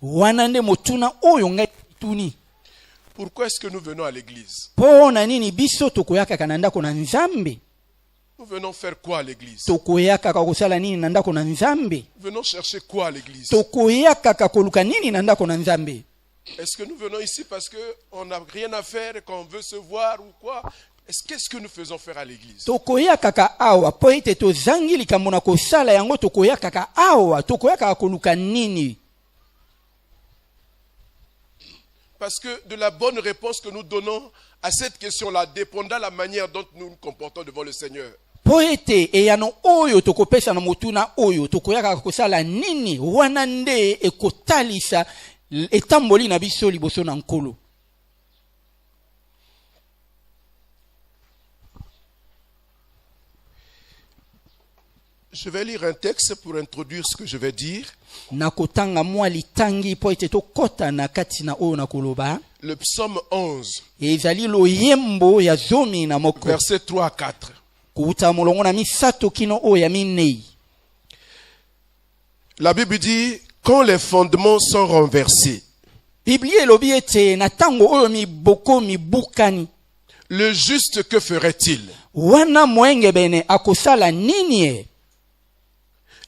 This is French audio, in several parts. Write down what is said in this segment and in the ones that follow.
Wanande motuna oyo ngai tuni. Pourquoi est-ce que nous venons à l'église? Pona nini biso tokoyaka kananda ko na nzambe? Nous venons faire quoi à l'église? Tokoyaka ka kosala nini na ndako na nzambe? Nous venons chercher quoi à l'église? Tokoyaka ka koluka nini na ndako na nzambe? Est-ce que nous venons ici parce qu'on n'a rien à faire et qu'on veut se voir ou quoi? Qu'est-ce que nous faisons faire à l'église? Tokoyaka ka awa po ete tozangi likambo na kosala yango tokoyaka ka awa tokoyaka ka koluka nini? Parce que de la bonne réponse que nous donnons à cette question-là dépendra de la manière dont nous nous comportons devant le Seigneur. Poete eyano oyo tokopesa na motuna oyo tokoyaka kosala nini wana nde ekotalisa etamboli na biso liboso na nkolo. Je vais lire un texte pour introduire ce que je vais dire. Nakotanga mwa litangi po ete tokota na kati na oyo nakoloba. Le psaume 11, Ezali loyembo ya zomi na moko. versets 3 à 4. Kuuta molongo na misato kino oyo ya minei. La Bible dit, quand les fondements sont renversés, Biblia elobi ete na tango oyo miboko mibukani. le juste que ferait-il? Wana mwenge bene akosala nini e?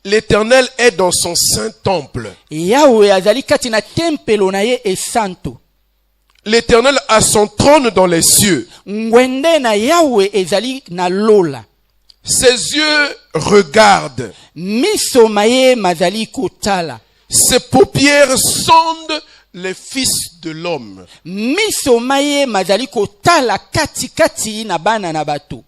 L'Éternel est dans son saint temple. Yahweh azali kati na tempelo na ye esanto. L'Éternel a son trône dans les cieux. Ngwende na Yahweh ezali na lola. Ses yeux regardent. Miso maye mazali kotala. Ses paupières sondent les fils de l'homme. Miso maye mazali kotala kati kati na bana na bato.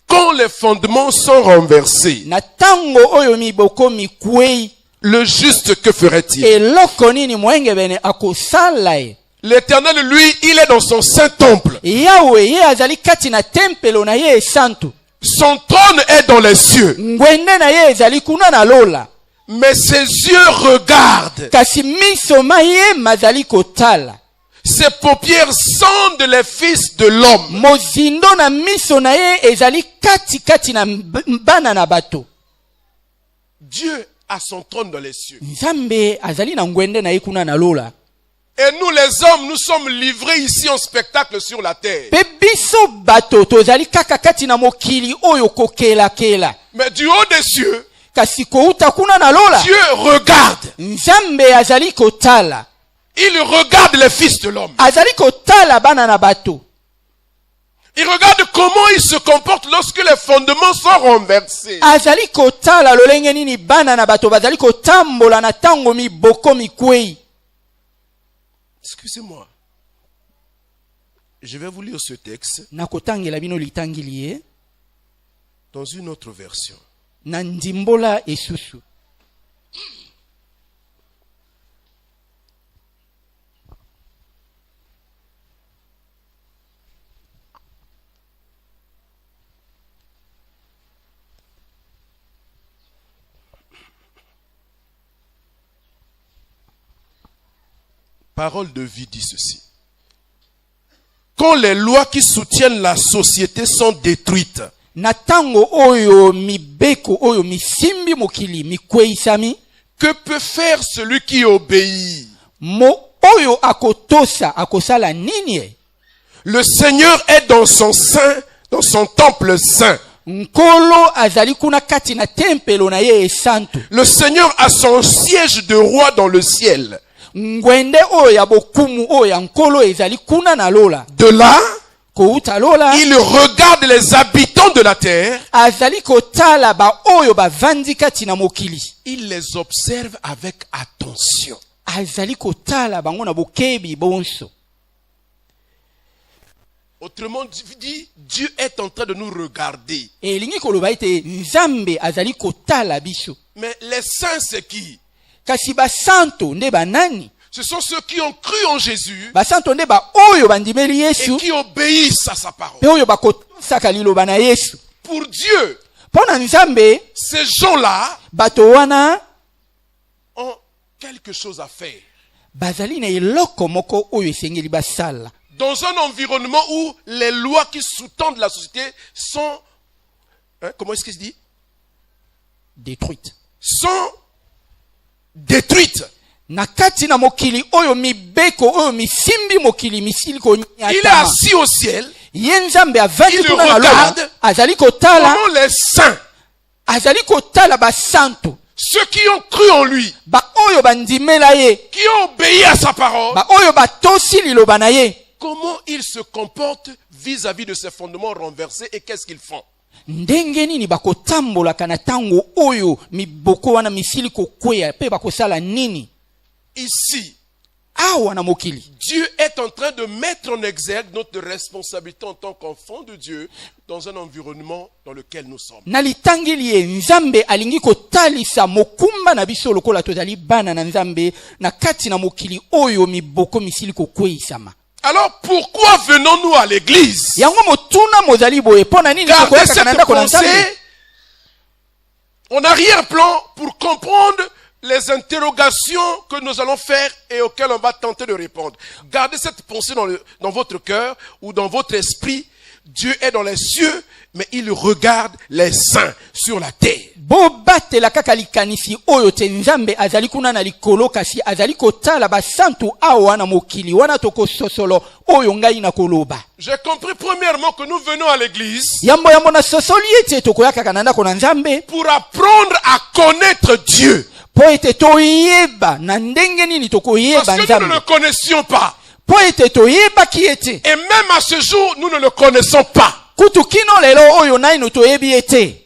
Quand les fondements sont renversés, Na tango oyo miboko mikwei. le juste que ferait-il? Eloko nini mwenge bene akosala e? L'Éternel, lui, il est dans son saint temple. Yahweh ye azali kati na tempelo na ye esanto. Son trône est dans les cieux. Ngwende na ye ezali kuna na lola. Mais ses yeux regardent. Kasi miso maye mazali kotala. Ses paupières sondent les fils de l'homme. Mozindo na miso na ye ezali kati kati na bana na bato. Dieu a son trône dans les cieux. Nzambe azali na ngwende na ye kuna na lola. Et nous les hommes, nous sommes livrés ici en spectacle sur la terre. Pe biso bato tozali kaka kati na mokili oyo kokela kela. Mais du haut des cieux, Kasi kouta kuna na lola. Dieu regarde. Nzambe azali kotala. Il regarde les fils de l'homme. Azali kotala bana na bato. Il regarde comment ils se comportent lorsque les fondements sont renversés. Azali kotala lolenge nini bana na bato bazali kotambola na tango miboko mikwei. Excusez-moi. Je vais vous lire ce texte Na kotangela bino litangili ye. dans une autre version. Na ndimbola esusu. Parole de vie dit ceci. Quand les lois qui soutiennent la société sont détruites, Na tango oyo mibeko oyo misimbi mokili mikweisami. que peut faire celui qui obéit? Mo oyo akotosa akosala nini e? Le Seigneur est dans son saint, dans son temple saint. Nkolo azali kuna kati na tempelo na ye esanto. Le Seigneur a son siège de roi dans le ciel. Ngwende oyo ya bokumu oyo ya nkolo ezali kuna na lola. De là, Kouta lola. il regarde les habitants de la terre. Azali kotala ba oyo bavandi kati na mokili. Il les observe avec attention. Azali kotala bango na bokebi bonso. Autrement dit, Dieu est en train de nous regarder. Elingi koloba ete Nzambe azali kotala biso. Mais les saints, c'est qui? Kasi basanto nde banani? Ce sont ceux qui ont cru en Jésus Basanto nde ba oyo bandimeli et Yesu. qui obéissent à sa parole. Pe oyo bakotosaka liloba na Yesu. Pour Dieu, Pona Nzambe ces gens-là bato wana ont quelque chose à faire. bazali na eloko moko oyo esengeli basala. Dans un environnement où les lois qui sous-tendent la société sont... comment est-ce qu'il se dit? Détruite. Sont détruites. na kati na mokili oyo mibeko oyo misimbi mokili misili Il est assis au ciel. ye nzambe avandi Il kuna na lola regarde azali kotala comment les saints, azali kotala basantu ceux qui ont cru en lui, ba oyo bandimela ye qui ont obéi à sa parole, ba oyo batosi liloba na ye comment ils se comportent vis-à-vis de ces fondements renversés et qu'est-ce qu'ils font? ndenge nini bakotambolaka na ntango oyo miboko wana misili kokweya mpe bakosala nini Ici, awa na mokili Dieu est en train de mettre en exergue notre responsabilité en tant qu'enfant de Dieu dans un environnement dans lequel nous sommes. na litangeli ye nzambe alingi kotalisa mokumba na biso lokola tozali bana na nzambe na kati na mokili oyo miboko misili kokweyisama. Alors pourquoi venons-nous à l'église? yango motuna mozali boye mpo na nini Gardez tokoyaka na cette ndako na nzambe pensée en arrière-plan pour comprendre les interrogations que nous allons faire et auxquelles on va tenter de répondre. Gardez cette pensée dans votre cœur ou dans votre esprit. Dieu est dans les cieux, mais il regarde les saints sur la terre. bobatela kaka likanisi oyo te nzambe azali kuna na likolo kasi azali kotala basantu awa na mokili wana tokososolo oyo ngai na koloba. J'ai compris premièrement que nous venons à l'église yambo na sosoli ete tokoyaka na ndako na nzambe pour apprendre à connaître Dieu. po ete toyeba na ndenge nini tokoyeba Parce que nous ne nzambe le connaissions pas. po ete toyebaki ete Et même à ce jour, nous ne le connaissons pas. kutu kino lelo oyo naino toyebi ete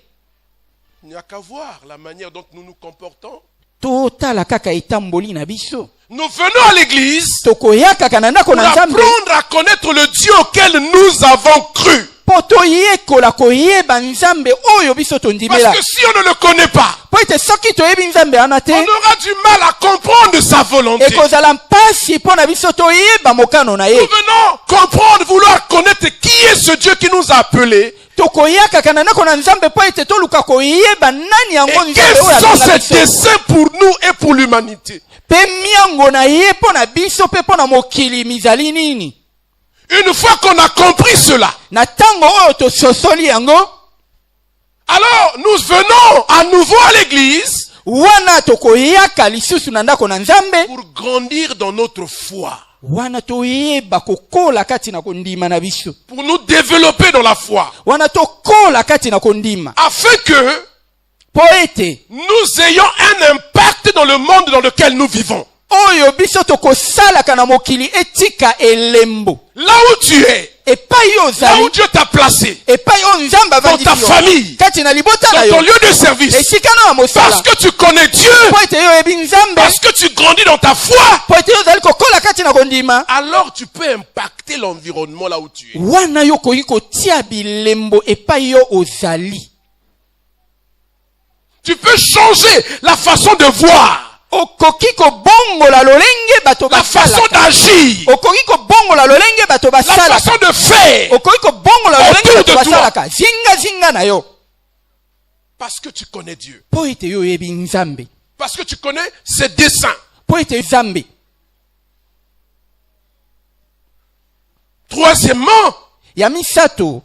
Il n'y a qu'à voir la manière dont nous nous comportons. totala kaka etamboli na biso Nous venons à l'église tokoyaka na ndako pour na nzambe apprendre à connaître le Dieu auquel nous avons cru. po toyekola koyeba nzambe oyo biso tondimela. Parce que si on ne le connaît pas, po ete soki toyebi nzambe wana te on aura du mal à comprendre sa volonté. ekozala mpasi mpo na biso toyeba mokano na Nous ye. venons comprendre, vouloir connaître qui est ce Dieu qui nous a appelés. tokoyaka na ndako na nzambe mpo ete toluka koyeba nani yango Et nzambe quels oyo sont alinga ses biso desseins pour nous et pour l'humanité. mpe miango na ye mpo na biso mpe mpo na mokili mizali nini. Une fois qu'on a compris cela, na ntango oyo tososoli yango alors nous venons à nouveau à l'église wana tokoyaka lisusu na ndako na nzambe pour grandir dans notre foi, wana toyeba kokola kati na kondima na biso pour nous développer dans la foi, wana tokola kati na kondima afin que mpo ete nous ayons un impact dans le monde dans lequel nous vivons. oyo biso tokosalaka na mokili etika elembo Là où tu es, epai yo là ozali où Dieu t'a placé, epai oyo nzambe dans avandi ta yo famille, kati na libota na dans ton yo lieu de service, esika na ya mosala parce que tu connais Dieu, mpo ete yo oyebi nzambe parce que tu grandis dans ta foi, mpo ete yo ozali kokola kati na kondima alors tu peux impacter l'environnement là où tu es. wana yo okoki kotia bilembo epai yo ozali Tu peux changer la façon de voir, okoki kobongola lolenge bato la façon basalaka d'agir, okoki kobongola lolenge bato la basalaka façon de faire, okoki kobongola lolenge autour bato de toi. basalaka zinga na yo parce que tu connais Dieu, mpo ete yo oyebi nzambe parce que tu connais ses desseins. mpo ete nzambe. Troisièmement, ya misato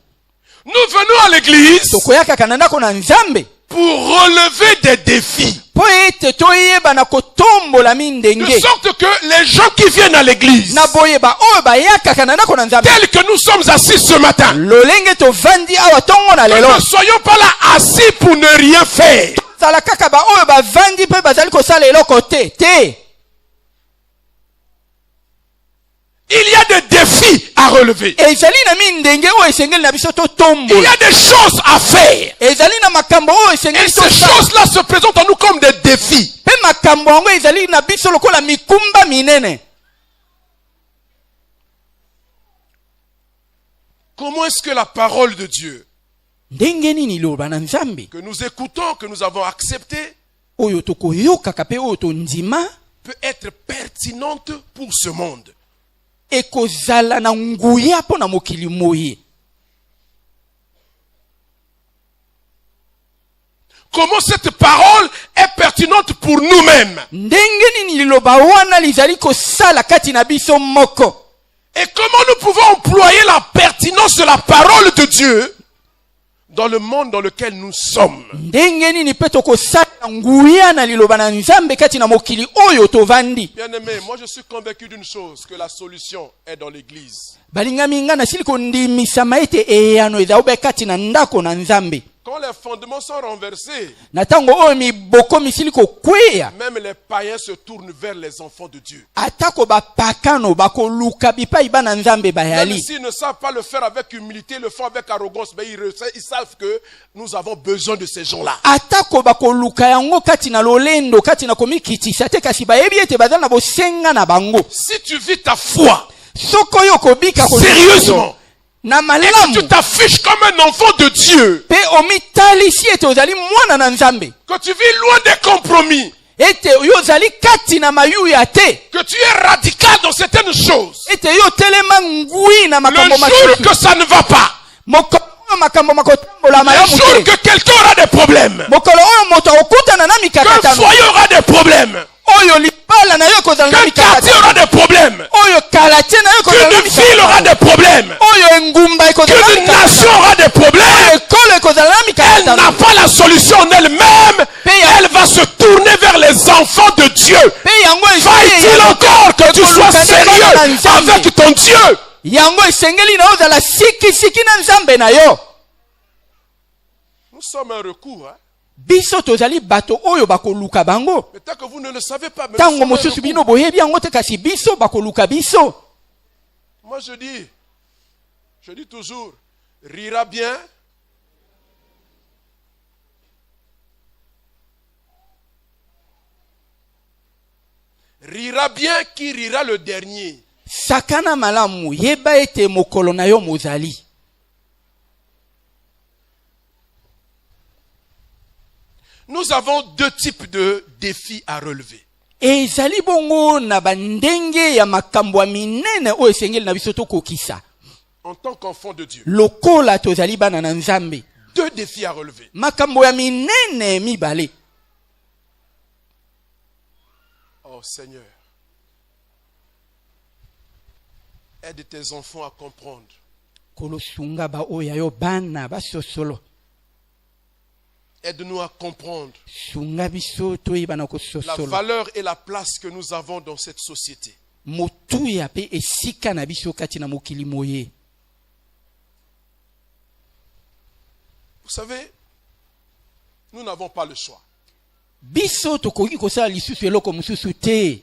nous venons à l'église tokoyaka na ndako na nzambe pour relever des défis, mpo ete toyeba na kotombola de mindenge sorte que les gens qui viennent à l'église, na boyeba oyo bayakaka na ndako na nzambe tels que nous sommes assis ce matin, lolenge tovandi awa ntongo na que lelo ne soyons pas là assis pour ne rien faire. sala kaka baoyo bavandi mpe bazali kosala eloko te Il y a des défis à relever. ezali na mindenge oyo esengeli na biso Il y totombola a des choses à faire. ezali na makambo oyo Et esengeli ces tosala choses-là se présentent à nous comme des défis. mpe makambo yango ezali na biso lokola mikumba minene. Comment est-ce que la parole de Dieu ndenge nini liloba na nzambe que nous écoutons, que nous avons acceptée, oyo tokoyokaka mpe oyo tondima peut être pertinente pour ce monde? ekozala na nguya mpo na mokili moye? Comment cette parole est pertinente pour nous-mêmes? ndenge nini liloba wana lizali kosala kati na biso moko? Et comment nous pouvons employer la pertinence de la parole de Dieu dans le monde dans lequel nous sommes. ndenge nini mpe tokosala nguya na liloba na nzambe kati na mokili oyo tovandi. Bien-aimé, moi je suis convaincu d'une chose, que la solution est dans l'église. balingami nga nasili kondimisama ete eyano ezauba kati na ndako na nzambe. Quand les fondements sont renversés, na tango oyo miboko misili kokweya, même les païens se tournent vers les enfants de Dieu. atako bapakano bakoluka bipai bana nzambe Même bayali. s'ils ne savent pas le faire avec humilité, le font avec arrogance, mais ils savent que nous avons besoin de ces gens-là. atako bakoluka yango kati na lolendo kati na komikitisa te kasi bayebi ete baza na bosenga na bango. Si tu vis ta foi soko yo kobika sérieusement, na et que malamu tu t'affiches comme un enfant de Dieu, pe omitalisi ete ozali mwana na nzambe, que tu vis loin des compromis, ete yo ozali kati na mayuya te, que tu es radical dans certaines choses, ete yo telema ngui na le makambo jour masusu, que ça ne va pas, mokolo oyo makambo makotambola le malamu jour te, que quelqu'un aura des problèmes, mokolo oyo moto akokutana na qu'un mikakatano foyer aura des problèmes, oyo libala na yo ekozala na qu'un quartier mikakatano aura des problèmes, oyo kalatie na yo ekozala na qu'une ville aura des problèmes, oyo engumba ekozala na qu'une nation mikakatano aura des problèmes, ekolo ekozala na elle mikakatano n'a pas la solution en elle-même, elle va se tourner vers les enfants de Dieu. pe yango Faut-il encore que tu sois sérieux avec ton Dieu? yango esengeli na yo ozala sikisiki na nzambe na yo. Nous sommes un recours, hein? biso tozali bato oyo bakoluka bango, Mais tant que vous ne le savez pas, mais nous tango sommes un mosusu recours. bino boyebi yango te kasi biso bakoluka biso. Moi je dis toujours, rira bien, qui rira le dernier. sakana malamu yeba ete mokolo na yo mozali. Nous avons deux types de défis à relever. ezali bongo na bandenge ya makambo ya minene oyo esengeli na biso tokokisa En tant qu'enfant de Dieu, lokola tozali bana na nzambe. deux défis à relever. makambo ya minene mibale. Oh Seigneur, aide tes enfants à comprendre kolosunga ba oyo yo bana basosolo, aide-nous à comprendre sunga biso toyeba na la kososolo valeur et la place que nous avons dans cette société. motuya pe esika na biso kati na mokili moye. Vous savez, nous n'avons pas le choix. biso tokoki kosala lisusu eloko mosusu te.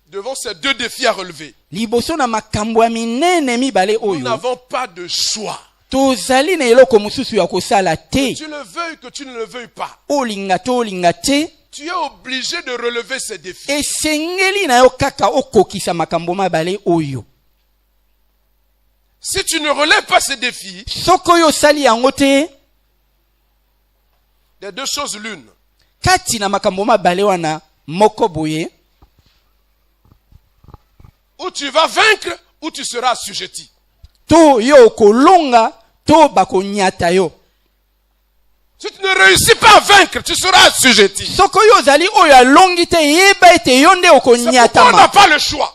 Devant ces deux défis à relever, liboso na makambo ya minene mibale nous oyo n'avons pas de choix. tozali na eloko mosusu ya kosala te. Que tu le veuilles, que tu ne le veuilles pas, olinga to olinga te, tu es obligé de relever ces défis. esengeli na yo kaka okokisa makambo mabale oyo. Si tu ne relèves pas ces défis, soko oyo osali yango te, des deux choses l'une. kati na makambo mabale wana moko boye, Ou tu vas vaincre, ou tu seras assujetti. to yo okolonga to bakonyata yo. Si tu ne réussis pas à vaincre, tu seras assujetti. C'est soko oyo ozali oyo alongi te yeba ete yo nde pourquoi on n'a okonyatama. pas le choix.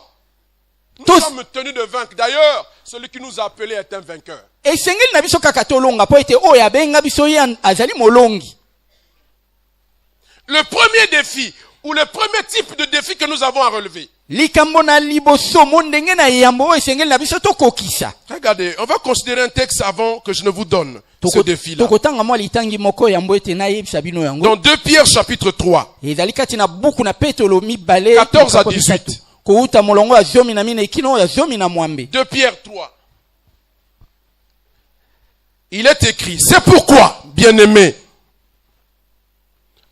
Nous Tous. sommes tenus de vaincre. D'ailleurs, celui qui nous a appelés est un vainqueur. esengeli na biso kaka tolonga po ete oyo abenga biso ye azali molongi. Le premier défi, ou le premier type de défi que nous avons à relever. likambo na liboso mo ndenge na yambo oyo esengeli na biso tokokisa. Regardez, on va considérer un texte avant que je ne vous donne ce défi-là. tokotanga mwa litangi moko yambo ete nayebisa bino yango. Dans 2 Pierre chapitre 3, ezali kati na buku na petolo mibale 14 à 18. kouta molongo ya zomi na mine kino ya zomi na mwambe. 2 Pierre 3. Il est écrit, c'est pourquoi, bien-aimés,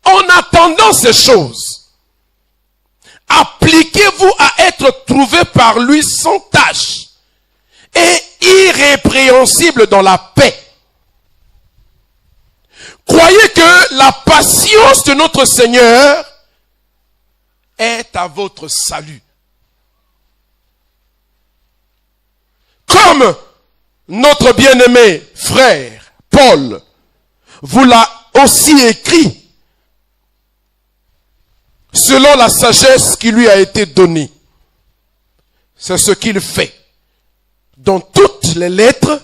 en attendant ces choses, appliquez-vous à être trouvés par lui sans tache et irrépréhensibles dans la paix. Croyez que la patience de notre Seigneur est à votre salut. Comme notre bien-aimé frère Paul vous l'a aussi écrit, selon la sagesse qui lui a été donnée. C'est ce qu'il fait dans toutes les lettres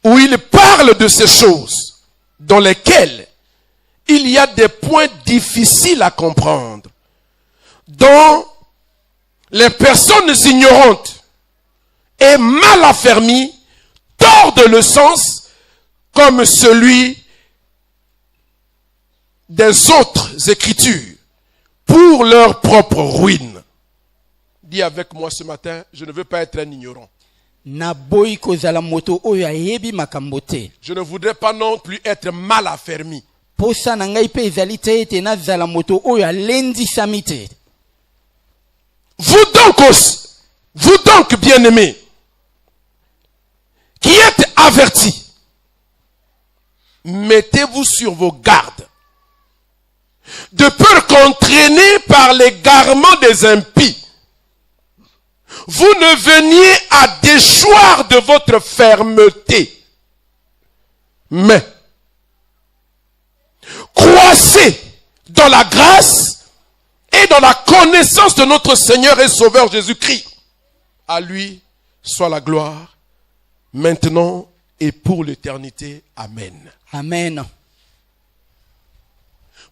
où il parle de ces choses dans lesquelles il y a des points difficiles à comprendre, dont les personnes ignorantes et mal affermies tordent le sens comme celui des autres écritures pour leur propre ruine. Dis avec moi ce matin, je ne veux pas être un ignorant. naboyi kozala moto oyo ayebi makambo te. Je ne voudrais pas non plus être mal affermi. Posa na ngai pe ezali te ete nazala moto oyo alendisami te. Vous donc, bien-aimés, qui êtes avertis, mettez-vous sur vos gardes, de peur qu'entraînés par l'égarement des impies, vous ne veniez à déchoir de votre fermeté. Mais, croissez dans la grâce et dans la connaissance de notre Seigneur et Sauveur Jésus-Christ. À lui soit la gloire, maintenant et pour l'éternité. Amen. Amen.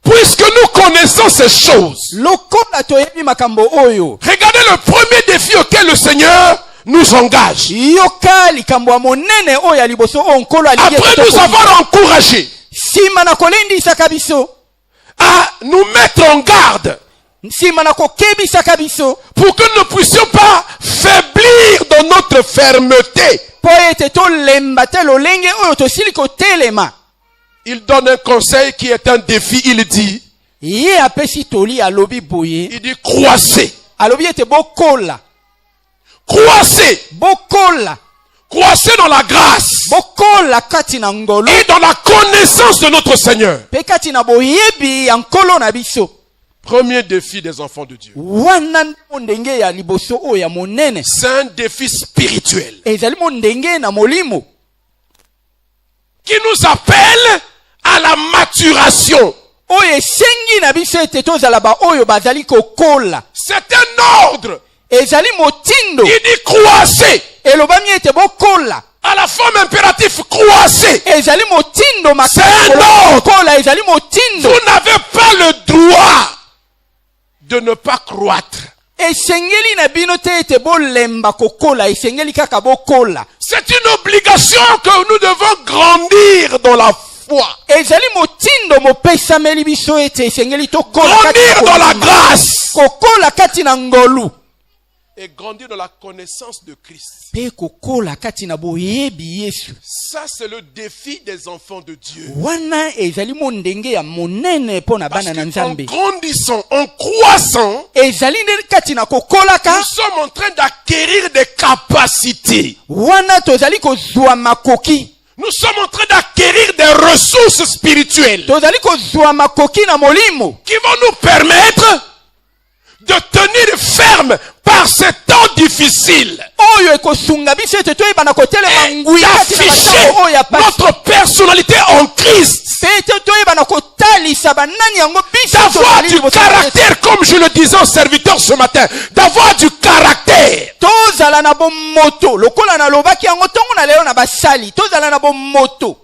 Puisque nous connaissons ces choses, Lokola toyebi makambo oyo. regardez le premier défi auquel le Seigneur nous engage. Yoka likambo ya monene oyo ya liboso oyo nkolo aliye Après nous avoir encouragés sima na kolendisaka biso, à nous mettre en garde sima na kokebisaka biso, pour que nous ne puissions pas faiblir dans notre fermeté. po ete tolemba te lolenge oyo tosili kotelema. Il donne un conseil qui est un défi. Il dit, Ye apesi toli alobi boye. il dit croissez. Alobi ete bokola. Croissez. Bokola. Croissez dans la grâce Bokola kati na ngolo. et dans la connaissance de notre Seigneur. Pe kati na boyebi ya nkolo na biso. Premier défi des enfants de Dieu. Wana ndenge ya liboso oyo ya monene. C'est un défi spirituel Ezali ndenge na molimo. qui nous appelle à la maturation. Oyo esengi na biso ete tozala ba oyo bazali kokola. C'est un ordre. Ezali motindo. Il dit croissez. Elobami ete bokola. À la forme impérative, croissez. Ezali motindo C'est un ordre. kola ezali motindo. Vous n'avez pas le droit de ne pas croître. Esengeli na bino te ete bolemba kokola, esengeli kaka bokola. C'est une obligation que nous devons grandir dans la foi. Ezali motindo mopesameli biso ete esengeli tokola kati na Grandir dans la kondima. grâce. Kokola kati na ngolu. Et grandir dans la connaissance de Christ. Pe kokola kati na boyebi Yesu. Ça, c'est le défi des enfants de Dieu. Wana ezali ndenge ya monene po na Parce bana na qu'en Nzambe. grandissant, en croissant, Ezali nde kati na kokola ka. nous sommes en train d'acquérir des capacités. Wana tozali kozwa makoki. Nous sommes en train d'acquérir des ressources spirituelles Tozali kozwa makoki na molimo. qui vont nous permettre de tenir ferme par ces temps difficiles Oyo ekosunga biso ete toyeba na kotelema et nguya kati na d'afficher matango oyo ya pasi. notre personnalité en Christ, Pe ete toyeba na kotalisa banani yango biso d'avoir tozali du liboso ya Yesu. caractère, comme je le disais au serviteur ce matin, d'avoir du caractère. Tozala na bomoto lokola na lobaki yango ntongo na lelo na basali tozala na bomoto.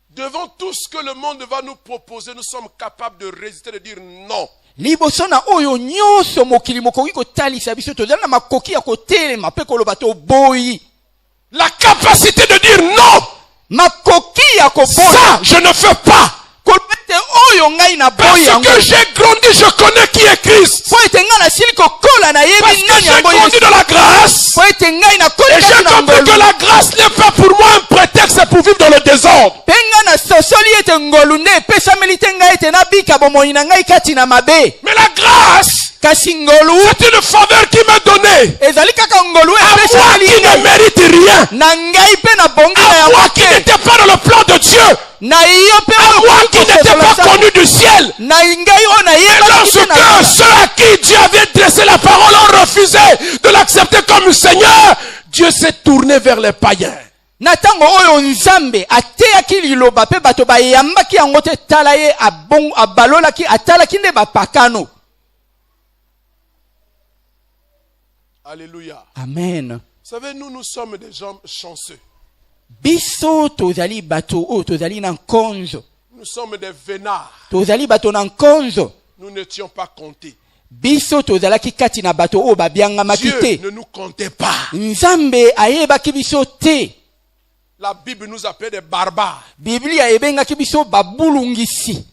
Devant tout ce que le monde va nous proposer, nous sommes capables de résister, de dire non. Liboso na oyo nyonso mokili mokoki kotalisa biso tozala na makoki ya kotelema pe koloba to boyi. La capacité de dire non, Makoki ya koboya. ça je ne fais pas. Koloba ete oyo ngai na boyi Parce yango. que j'ai grandi, je connais qui est Christ. Po ete ngai nasili kokola na Parce yebi que nani j'ai yango grandi Yesu. dans la grâce. Po ete ngai na koli Et j'ai kati na compris ngolu. que la grâce n'est pas pour moi un prétexte pour vivre dans le désordre. Pe ngai na sosoli ete ngolu nde epesameli te ngai ete nabika bomoi na ngai kati na mabe. Mais la grâce, Kasi ngolu c'est une faveur qui m'est donnée. ezali kaka ngolu À moi epesameli qui ne ngai. mérite rien. Na ngai pe na bongi na À yango moi qui te. n'étais pas dans le plan de Dieu. Na iyo pe À oyo moi koki qui n'étais kosola pas sa- connu du ciel. Na ngai oyo na Et yebaki te na lorsque ngai. ceux à qui Dieu avait dressé la parole ont refusé de l'accepter comme Seigneur, Dieu s'est tourné vers les païens. Na tango oyo Nzambe ateyaki liloba pe bato bayambaki yango te tala ye abalolaki atalaki nde bapakano. Alléluia. Amen. Vous savez, nous sommes des gens chanceux. Biso tozali bato o tozali na nkonzo. Nous sommes des vénards. Tozali bato na nkonzo. Nous n'étions pas comptés. Biso tozalaki kati na bato o babiangamaki Dieu te. ne nous comptait pas. Nzambe ayebaki biso te. La Bible nous appelle des barbares. Biblia ebengaki biso babulungisi.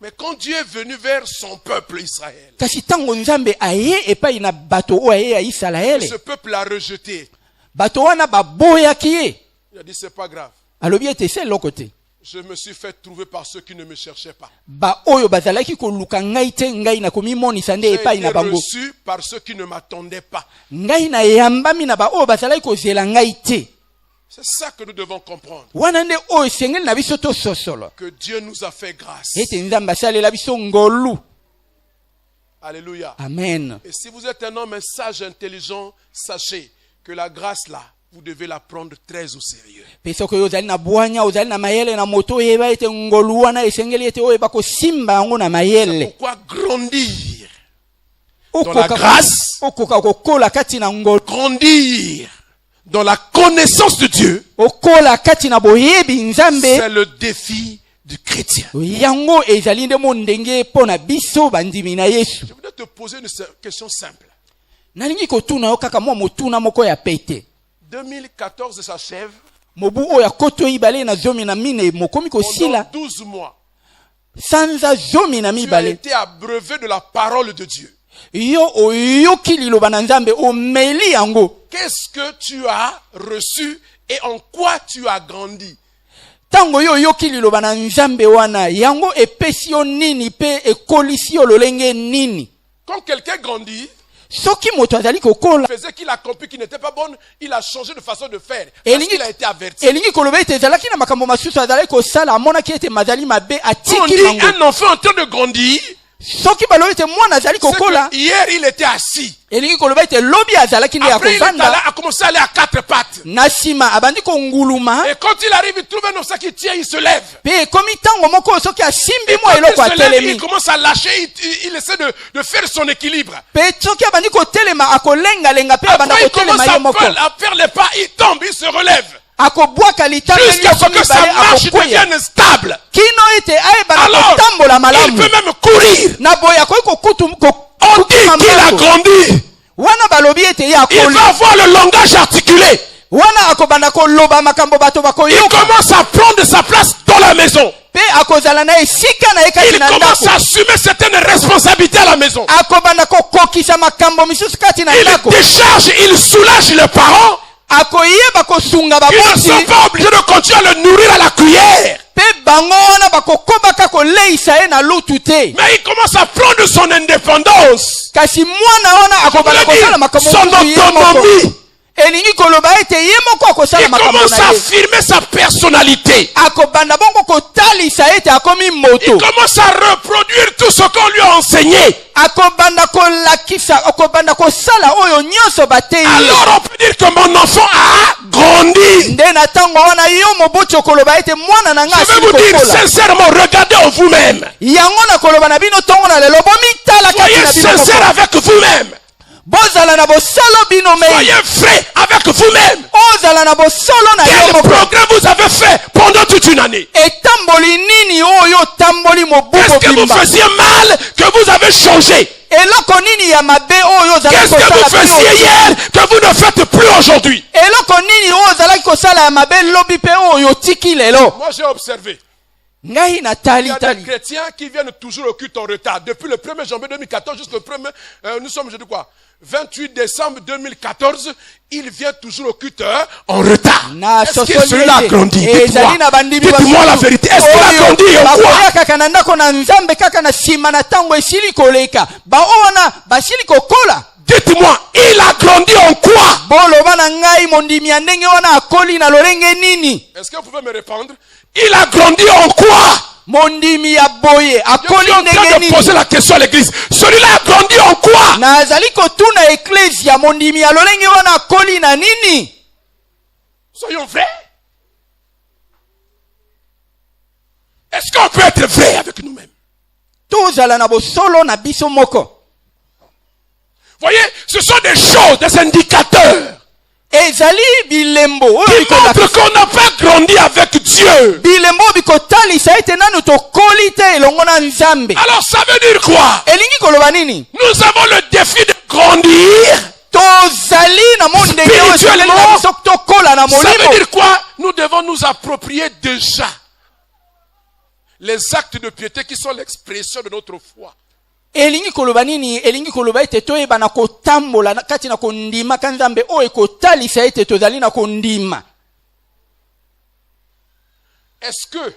Mais quand Dieu est venu vers son peuple Israël, Kasi tango Nzambe aye epai na bato o aye ya Israele. ce peuple l'a rejeté. Bato wana baboyaki ye. Il a dit c'est pas grave. Alobi ete se eloko te. Je me suis fait trouver par ceux qui ne me cherchaient pas. Ba oyo bazalaki koluka ngai te ngai na komimonisa nde J'ai epai été na bango. reçu par ceux qui ne m'attendaient pas. Ngai na yambami na ba oyo bazalaki kozela ngai te. C'est ça que nous devons comprendre. Wana nde oyo sengeli na biso tososolo. Que Dieu nous a fait grâce. Ete Nzambe asalela biso ngolu. Alléluia. Amen. Et si vous êtes un homme sage, intelligent, sachez que la grâce là, vous devez la prendre très au sérieux. Pesa ko ozali na bwanya ozali na mayele na moto yeba ete ngolu wana esengeli ete oyo bakosimba yango na mayele. Pourquoi grandir dans la Okoka grâce, okoka kokola kati na ngolu. grandir dans la connaissance de Dieu, Okola kati na boyebi Nzambe. c'est le défi du chrétien. Yango ezali nde mondenge pona biso bandimi na Yesu. Je voudrais te poser une question simple. Nalingi kotuna yo kaka mwa motuna moko ya pete. 2014 s'achève. Mobu oya koto ibale na zomi na mine mokomi Pendant kosila 12 mois, sanza zomi na tu as mibale. été abreuvé de la parole de Dieu. Yo oyoki liloba na Nzambe omeli yango. Qu'est-ce que tu as reçu et en quoi tu as grandi? Tango yo oyoki liloba na Nzambe wana yango epesi yo nini pe ekolisi yo lolenge nini. Quand quelqu'un grandit, Soki moto azali kokola faisait qu'il a compris qu'il n'était pas bon, il a changé de façon de faire. Parce qu'il a été averti. elingi koloba ete ezalaki na makambo masusu azali kosala amonaki ete mazali mabe Quand on atiki dit bango. un enfant en train de grandir, Soki balobi ete mwana azali c'est kokola que hier il était assis. elingi koloba ete lobi azalaki nde ya Après il est allé, kovanda a commencé à aller à quatre pattes. na nsima abandi konguluma Et quand il arrive, il trouve un obstacle qui tient, il se lève. pe ekomi ntango moko soki asimbi Et mwa quand il eloko se lève, il atelemi commence à lâcher, il essaie de faire son équilibre. pe soki abandi kotelema akolengalenga pe abanda Après il commence kotelema ye moko à faire les pas, il tombe, il se relève. akobwaka litanga Jusqu'à ce que sa marche akokwea devienne stable. kino ete ayebana Alors, kotambola il malamu peut même courir. na boye akoki On dit qu'il a grandi. wana balobi ete ye Il akoli va avoir le langage articulé. wana akobanda koloba makambo bato Il bakoyoka commence à prendre sa place dans la maison. pe akozala na esika na ye kati Il na commence ndako à assumer certaines responsabilités à la maison. akobanda kokokisa makambo misusu kati na Il ndako décharge, il soulage les parents. akoyeba kosunga Ils ne babosi sont pas obligés de continuer à le nourrir à la cuillère. pe bango wana bakokobaka koleisa ye na lutu te Mais il commence à prendre son indépendance. kasi mwana wana akobanda Je voulais kosala dire, makambo son mosusu ye moko autonomie. elingi koloba ete ye moko akosala Il makambo commence na à ye affirmer sa personnalité. akobanda bongo kotalisa ete akomi Il moto commence à reproduire tout ce qu'on lui a enseigné. akobanda kolakisa akobanda kosala oyo nyonso batei ye. Alors on peut dire que mon enfant a grandi. nde na ntango wana yo moboti okoloba ete mwana na nga Je vais vous asili dire kokola sincèrement, regardez en vous-même. yango na koloba na bino ntongo na lelo bomitala kati Soyez na bino sincère moko. avec vous-même. bozala na bosolo bino mei Soyez vrai avec vous-même. ozala na bosolo na yo Quel moko progrès vous avez fait pendant toute une année? etamboli nini oyo otamboli mobu Qu'est-ce que vous mobimba faisiez mal que vous avez changé? eloko nini ya mabe oyo ozalaki Qu'est-ce que vous kosala faisiez bino hier que vous ne faites plus aujourd'hui? eloko nini oyo ozalaki kosala ya mabe lobi mpe oyo otiki lelo Moi j'ai observé. ngai Il natali y a des tali chrétiens qui viennent toujours au culte en retard. Depuis le 1er janvier 2014 jusqu'au 1er, nous sommes jeudi quoi? 28 décembre 2014, il vient toujours au culte en retard. na Est-ce que sosoli celui-là a ete grandi? Dites-moi. ezali na bandimi Dites-moi la vérité. Est-ce qu'il a grandi en quoi? bakoya kaka na ndako na nzambe kaka na nsima na ntango esili koleka baoyo wana basili kokola Dites-moi, il a grandi en quoi? boloba na ngai mondimi ya ndenge wana akoli na lolenge nini Est-ce que vous pouvez me répondre? Il a grandi en quoi? mondimi ya boye Je akoli suis en ndenge train de poser nini la question à l'église. Celui-là a grandi en quoi? nazali kotuna eklesia mondimi ya lolenge wana akoli na nini Soyons vrais. Est-ce qu'on peut être vrai avec nous-mêmes? tozala na bosolo na biso moko Voyez, ce sont des choses, des indicateurs. ezali bilembo oyo qui montre qu'on n'a pas grandi avec Dieu. bilembo bikotalisa ete nanu tokoli te elongo na Nzambe. Alors ça veut dire quoi? Elingi koloba nini? Nous avons le défi de grandir. Tozali na monde oyo ezali na biso tokola na Ça veut molimo. dire quoi? Nous devons nous approprier déjà les actes de piété qui sont l'expression de notre foi. Elingi koloba nini? Elingi koloba ete toyeba na kotambola kati na kondima ka Nzambe oyo ekotalisa ete tozali na kondima. Est-ce que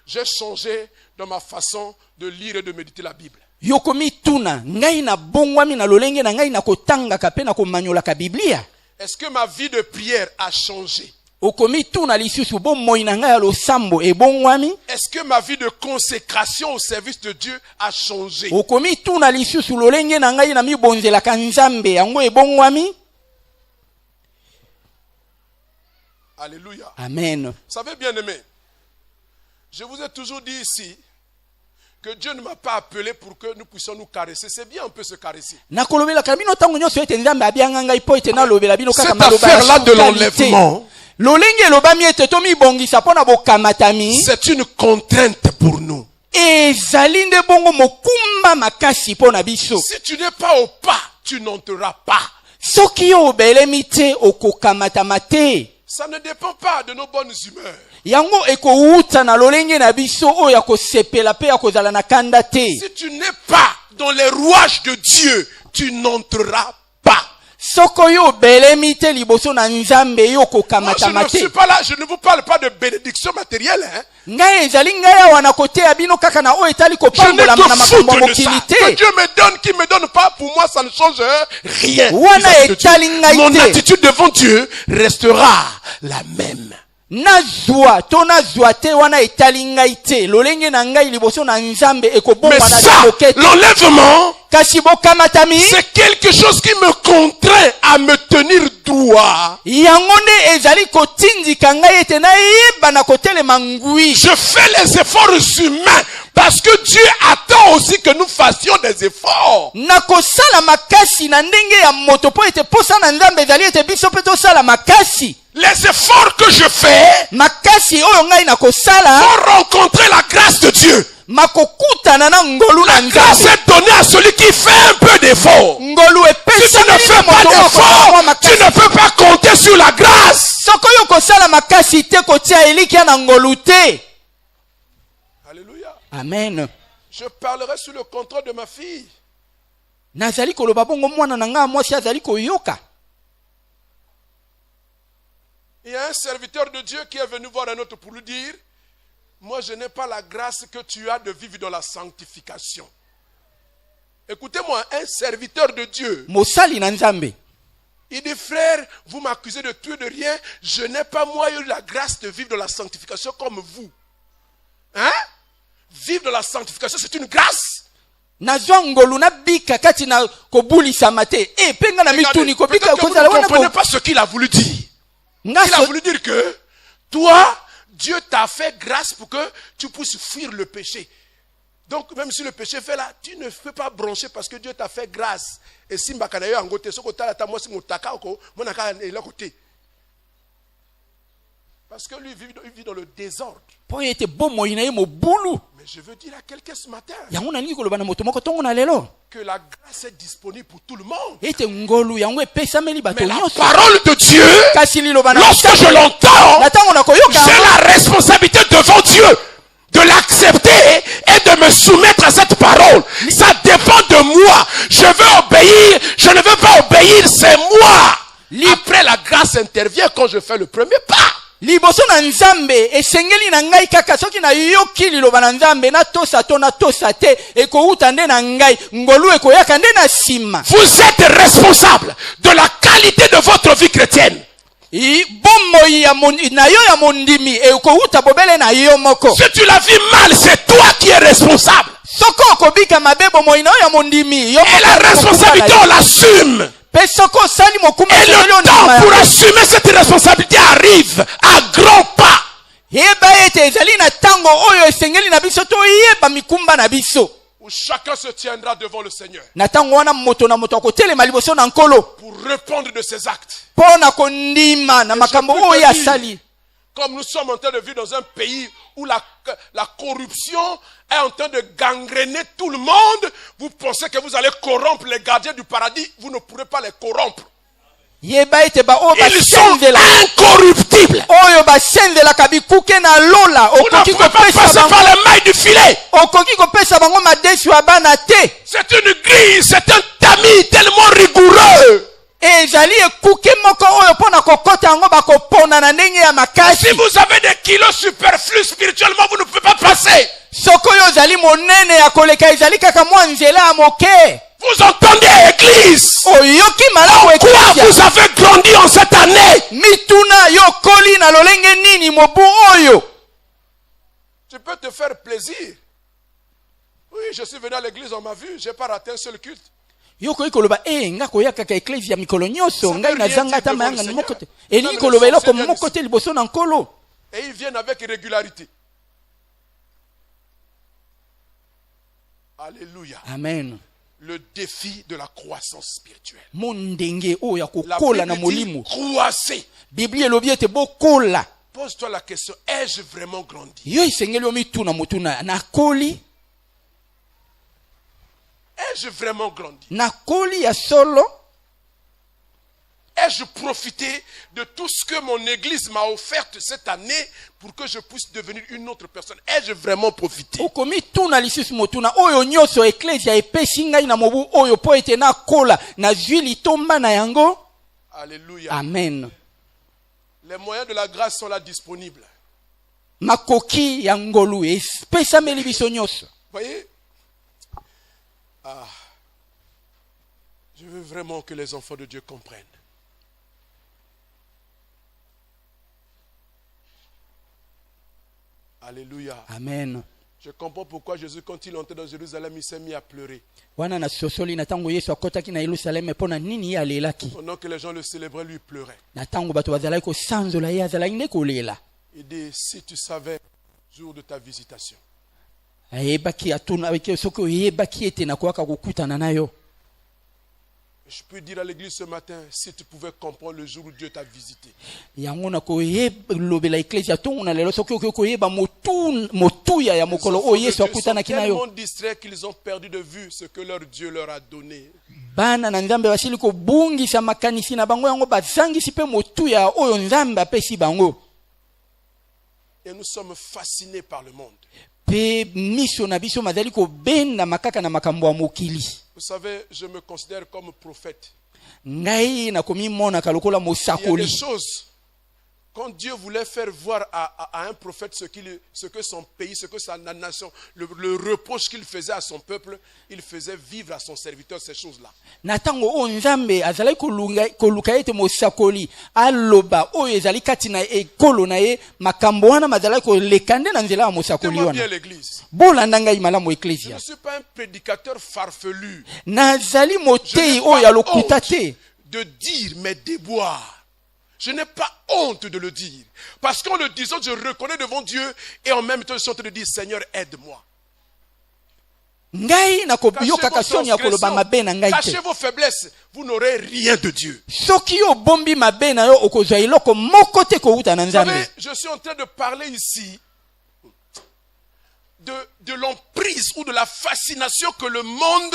j'ai changé dans ma façon de lire et de méditer la Bible? Yokomi tuna ngai na bongwami na lolenge na ngai na kotanga ka pe na komanyola ka Biblia. Est-ce que ma vie de prière a changé? Okomi tuna lisusu bo moi na ngai ya losambo ebongwami. Est-ce que ma vie de consécration au service de Dieu a changé? Okomi tuna lisusu lolenge na ngai na mibonzela ka Nzambe yango ebongwami. Alléluia. Amen. Vous savez, bien-aimés, je vous ai toujours dit ici que Dieu ne m'a pas appelé pour que nous puissions nous caresser. C'est bien, on peut se caresser. Nakolobela kabino tango nyonso ete Nzambe abianga ngai po ete na lobela bino kaka Cette maloba. affaire-là de l'enlèvement, Lolenge lobami ete to mibongisa pona bokamatami. c'est une contrainte pour nous. Ezali nde bongo mokumba makasi pona biso. Si tu n'es pas au pas, tu n'entreras pas. Soki obelemi te okokamatama te. Ça ne dépend pas de nos bonnes humeurs. Yango ekouta na lolenge na biso oyo ya kosepela pe ya kozala na kanda te. Si tu n'es pas dans les rouages de Dieu, tu n'entreras pas. Soko yo belemi te liboso na Nzambe yo Moi, je kokamatama ne suis te. pas là, je ne vous parle pas de bénédiction matérielle. Hein. Ngai ezali ngai awa na koteya bino kaka na oyo etali Je n'ai kopambola na que makambo ya foutre de ça. mokili Que te. Dieu me donne, qui me donne pas, pour moi, ça ne change rien. Wana vis-à-vis de etali Dieu. ngai Mon te. attitude devant Dieu restera la même. Nazwa to nazwa te wana etali ngai te. Lolenge na ngai liboso na Nzambe Mais ekobomba na ça, lokete. l'enlèvement, Kasi bokamatami c'est quelque chose qui me contraint à me tenir droit. yango nde ezali kotindika ngai ete nayeba na kotelema ngwi. Je fais les efforts humains parce que Dieu attend aussi que nous fassions des efforts. Na kosala makasi na ndenge ya moto po ete posa na Nzambe ezali ete biso pe tosala makasi. Les efforts que je fais Makasi oyo ngai na kosala pour rencontrer la grâce de Dieu. makokutana na ngolu na La grâce Nzambe. est donnée à celui qui fait un peu d'effort. Ngolu Si epesa tu ne fais pas d'effort, tu ne peux pas compter sur la grâce. soko yo kosala makasi te kotia elikia na ngolu te. Alléluia. Amen. Je parlerai sous le contrôle de ma fille. Nazali koloba bongo mwana na nga mwasi azali koyoka. Il y a un serviteur de Dieu qui est venu voir un autre pour lui dire, moi je n'ai pas la grâce que tu as de vivre dans la sanctification. Écoutez-moi, un serviteur de Dieu. Mosali na Nzambe. Il dit, frère, vous m'accusez de tout et de rien. Je n'ai pas moi eu la grâce de vivre dans la sanctification comme vous. Hein? Vivre dans la sanctification, c'est une grâce. Nazwa ngolu na bika kati na kobulisa mate. Penga na mituni Regardez, kobika peut-être que vous kozala ne wana comprenez ko. pas ce qu'il a voulu dire. Nga Il a so- voulu dire que toi, Dieu t'a fait grâce pour que tu puisses fuir le péché. Donc, même si le péché fait là, tu ne peux pas broncher parce que Dieu t'a fait grâce. Et si mbakanayo angote, ce côté là, moi si motaka oko, monaka est là côté. Parce que lui il vit dans le désordre. Po ete bomo ina ye mobulu. Mais je veux dire à quelqu'un ce matin Yango na nini koloba na moto moko tongo na lelo. que la grâce est disponible pour tout le monde. Ete ngolu yango epesameli bato Mais la nyonso. parole de Dieu, Kasi liloba na lorsque je l'entends, na tango na koyoka j'ai la responsabilité devant Dieu de l'accepter et de me soumettre à cette parole. Ça dépend de moi. Je veux obéir, je ne veux pas obéir, c'est moi. Après, la grâce intervient quand je fais le premier pas. liboso na Nzambe esengeli na ngai kaka soki na yoki liloba na Nzambe na tosa to na tosa te ekouta nde na ngai ngolu ekoyaka nde na sima. Vous êtes responsable de la qualité de votre vie chrétienne. Bomoi ya na yo ya mondimi ekouta bobele na yo moko. Si tu la vis mal, c'est toi qui es responsable. Soko kobika mabe bomoi na yo ya mondimi yo. Et la responsabilité, on l'assume. Pe soko sali mokuma Et le temps pour assumer cette responsabilité arrive à grands pas. Yeba ete ezali na tango oyo esengeli na biso to yeba mikumba na biso. où chacun se tiendra devant le Seigneur na ntango wana moto na moto akotelema liboso na nkolo pour répondre de ses actes. mpo na kondima na makambo je peux te oyo dire, asali. Comme nous sommes en train de vivre dans un pays où la corruption est en train de gangréner tout le monde, vous pensez que vous allez corrompre les gardiens du paradis, vous ne pourrez pas les corrompre. yeba ete baoyo Ils sont basenzela incorruptibles. oyo basenzelaka bikuke na lola Vous ne okoki pouvez pas kopesa passer bango par les mailles du filet. okoki kopesa bango madesi ya bana te. C'est une grille, c'est un tamis tellement rigoureux. ezali ekuke moko oyo mpo na kokota yango bakopona na ndenge ya Si makasi. vous avez des kilos superflus spirituellement, vous ne pouvez pas passer. soki oyo ozali monene ya koleka ezali kaka mwa nzela ya moke. Vous entendez, Église? oyoki malamu Quoi eklezia vous avez grandi en cette année? mituna yo koli na lolenge nini mobu oyo. Tu peux te faire plaisir. Oui, je suis venu à l'église, on m'a vu, je n'ai pas raté un seul culte. yo koki koloba nga koya kaka eklezia mikolo nyonso Ça ngai veut rien nazanga dire ata devant mayanga le ni moko te. Seigneur. elingi Même koloba les eloko sorciers moko te liboso na nkolo. Et ils viennent avec régularité. Alléluia. Amen. Le défi de la croissance spirituelle. mo ndenge oyo ya La kokola na Bible dit molimo. croissez. biblia elobi ete bokola. Pose-toi la question, ai-je vraiment grandi? yo esengeli yo mituna motuna nakoli. Ai-je vraiment grandi? nakoli ya solo. Ai-je profité de tout ce que mon église m'a offert cette année pour que je puisse devenir une autre personne? Ai-je vraiment profité? okomi tuna lisusu motuna oyo nyonso eklezia epesi ngai na mobu oyo mpo ete nakola nazwi litomba na yango. Alléluia. Amen. Les moyens de la grâce sont là disponibles. makoki ya ngolu epesameli biso nyonso. Voyez? Je veux vraiment que les enfants de Dieu comprennent. Alléluia. Amen. Je comprends pourquoi Jésus, quand il est entré dans Jérusalem, il s'est mis à pleurer. wana na sosoli na ntango yesu akotaki na yelusaleme mpo na nini ye alelaki. Pendant que les gens le célébraient, lui pleurait. na ntango bato bazalaki kosanzola ye azalaki nde kolela. Il dit, si tu savais le jour de ta visitation, ayebaki atuna soki oyebaki ete nakoyaka kokutana na yo. je peux dire à l'église ce matin, si tu pouvais comprendre le jour où Dieu t'a visité. yango na koyebelobela eklesia ntongo na lelo soki okoki koyeba motuya ya Les mokolo enfants oyo de yesu Dieu sont akutanaki na tellement yo. distraits qu'ils ont perdu de vue ce que leur Dieu leur a donné. bana na nzambe basili kobungisa makanisi na bango yango bazangisi mpe motuya oyo nzambe apesi bango. Et nous sommes fascinés par le monde. mpe miso na biso mazali kobenda makaka na makambo ya mokili. Vous savez, je me considère comme prophète. ngai nakomimonaka lokola Il y a des mosakoli. choses, quand Dieu voulait faire voir à un prophète ce que son pays, ce que sa nation, le reproche qu'il faisait à son peuple, il faisait vivre à son serviteur ces choses-là. na ntango oyo nzambe azalaki koluka ete mosakoli aloba oyo ezali kati na ekolo na ye makambo wana mazalaki koleka nde na nzela ya mosakoli Écoutez-moi bien wana. l'église. bolanda ngai malamu Je eklesia. ne suis pas un prédicateur farfelu. nazali Je motei n'ai oyo pas alokuta honte te. de dire mes déboires. Je n'ai pas honte de le dire. Parce qu'en le disant, je reconnais devant Dieu et en même temps, je suis en train de dire, Seigneur, aide-moi. ngai Cachez nakobiyokaka vos soni ya koloba mabe na ngai te. cachez vos faiblesses, vous n'aurez rien de Dieu. soki yo bombi mabe na yo okozwa eloko moko te kouta na Vous savez, nzambe. je suis en train de parler ici de l'emprise ou de la fascination que le monde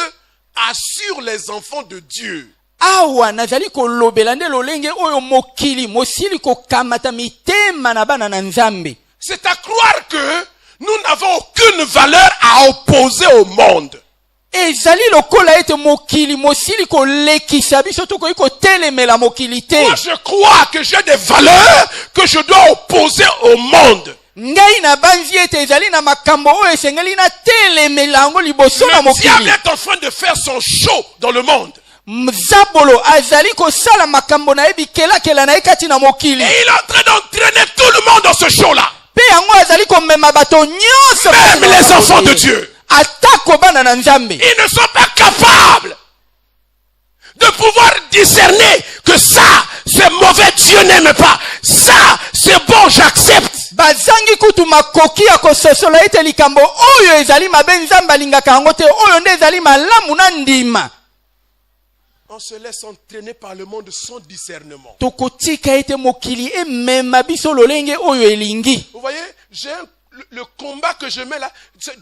a sur les enfants de Dieu. awa nazali kolobela nde lolenge oyo mokili mosili kokamata mitema na bana na nzambe. C'est à croire que nous n'avons aucune valeur à opposer au monde. ezali lokola ete mokili mosili kolekisa biso tokoki kotelemela mokili te. Moi, je crois que j'ai des valeurs que je dois opposer au monde. ngai na banzi ete ezali na makambo oyo esengeli na telemela yango liboso na Le diable mokili. est en train de faire son show dans le monde. mzabolo azali kosala makambo na ye bikelakela na ye kati na mokili. Et il est en train d'entraîner tout le monde dans ce show-là. mpe yango azali komema bato nyonso Même les enfants de Dieu. atako bana na nzambe. Ils ne sont pas capables de pouvoir discerner que ça, c'est mauvais, Dieu n'aime pas. Ça, c'est bon, j'accepte. bazangi kutu makoki ya kososola ete likambo oyo ezali mabe nzambe alingaka yango te oyo nde ezali malamu na ndima. On se laisse entraîner par le monde sans discernement. Tokotika ete mokili emema biso lolenge oyo elingi. Vous voyez, le combat que je mets là,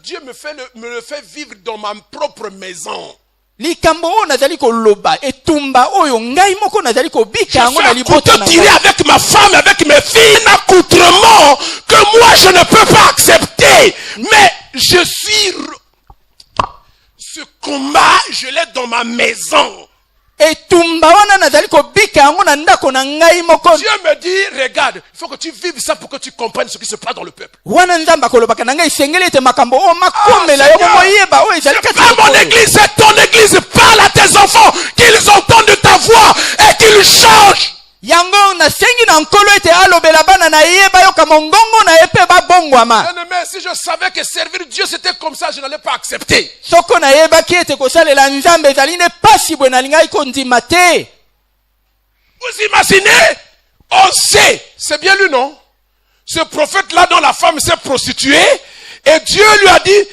Dieu me le fait vivre dans ma propre maison. Likambo oyo nazali koloba etumba oyo ngai moko nazali kobika yango na libota na tirer avec ma femme, avec mes filles, un accoutrement que moi je ne peux pas accepter. Mais je suis... Ce combat, je l'ai dans ma maison. etumba wana nazali kobika yango na ndako na ngai moko. Dieu me dit, regarde, il faut que tu vives ça pour que tu comprennes ce qui se passe dans le peuple. Wana nzamba kolobaka na ngai sengeli ete makambo o makomela yo moyeba o ezali kati ya mon église, c'est ton église. Parle à tes enfants qu'ils entendent ta voix et qu'ils changent. Yango na sengi na nkolo ete alobela bana na yeba yo kamongongo na epe ba bongwama. Mais si je savais que servir Dieu c'était comme ça, je n'allais pas accepter. Soko na yeba ki ete kosalela nzambe ezali ne pasi bwe na lingai kondima te. Vous imaginez? On sait, c'est bien lui non? Ce prophète là dont la femme s'est prostituée et Dieu lui a dit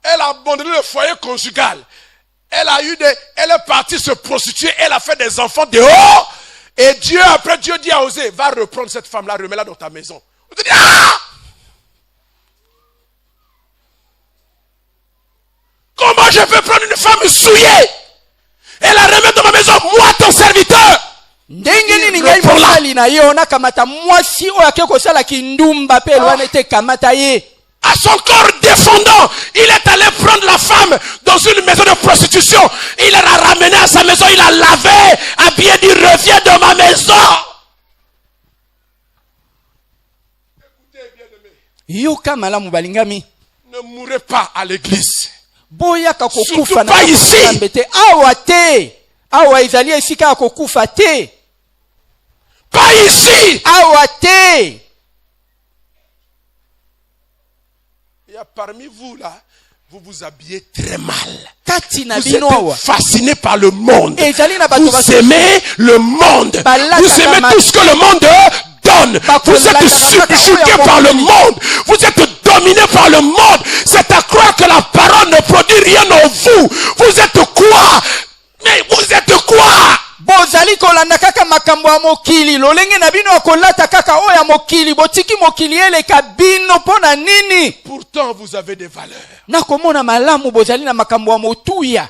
elle a abandonné le foyer conjugal. Elle est partie se prostituer, elle a fait des enfants dehors. Et après Dieu dit à Osée, va reprendre cette femme-là, remets-la dans ta maison. On te dit, comment je peux prendre une femme souillée et la remettre dans ma maison, moi ton serviteur? Ndenge nini ngai mosali na ye ona kamata mwasi oyo akeko sala kindumba pe lwana te kamata ye. À son corps défendant, il est allé prendre la femme dans une maison de prostitution. Il l'a ramenée à sa maison, il l'a lavé, a bien dit, reviens dans ma maison. Écoutez, bien-aimés. Yoka malamu balingami. Ne mourrez pas à l'église. Boyaka kokufa na pas ici. Awa te. Awa ezali esika kokufa te. Pas ici. Awa te. Il y a parmi vous là, vous vous habillez très mal. Vous êtes fascinés par le monde. Vous aimez le monde. Vous aimez tout ce que le monde donne. Vous êtes subjugués par le monde. Vous êtes dominés par le monde. C'est à croire que la parole ne produit rien en vous. Vous êtes quoi? Mais vous êtes quoi? Bozali kolanda kaka makambo ya mokili lolenge na bino akolata kaka oyo ya mokili botiki mokili eleka bino pona nini? Pourtant vous avez des valeurs. Na komona malamu bozali na makambo ya motuya.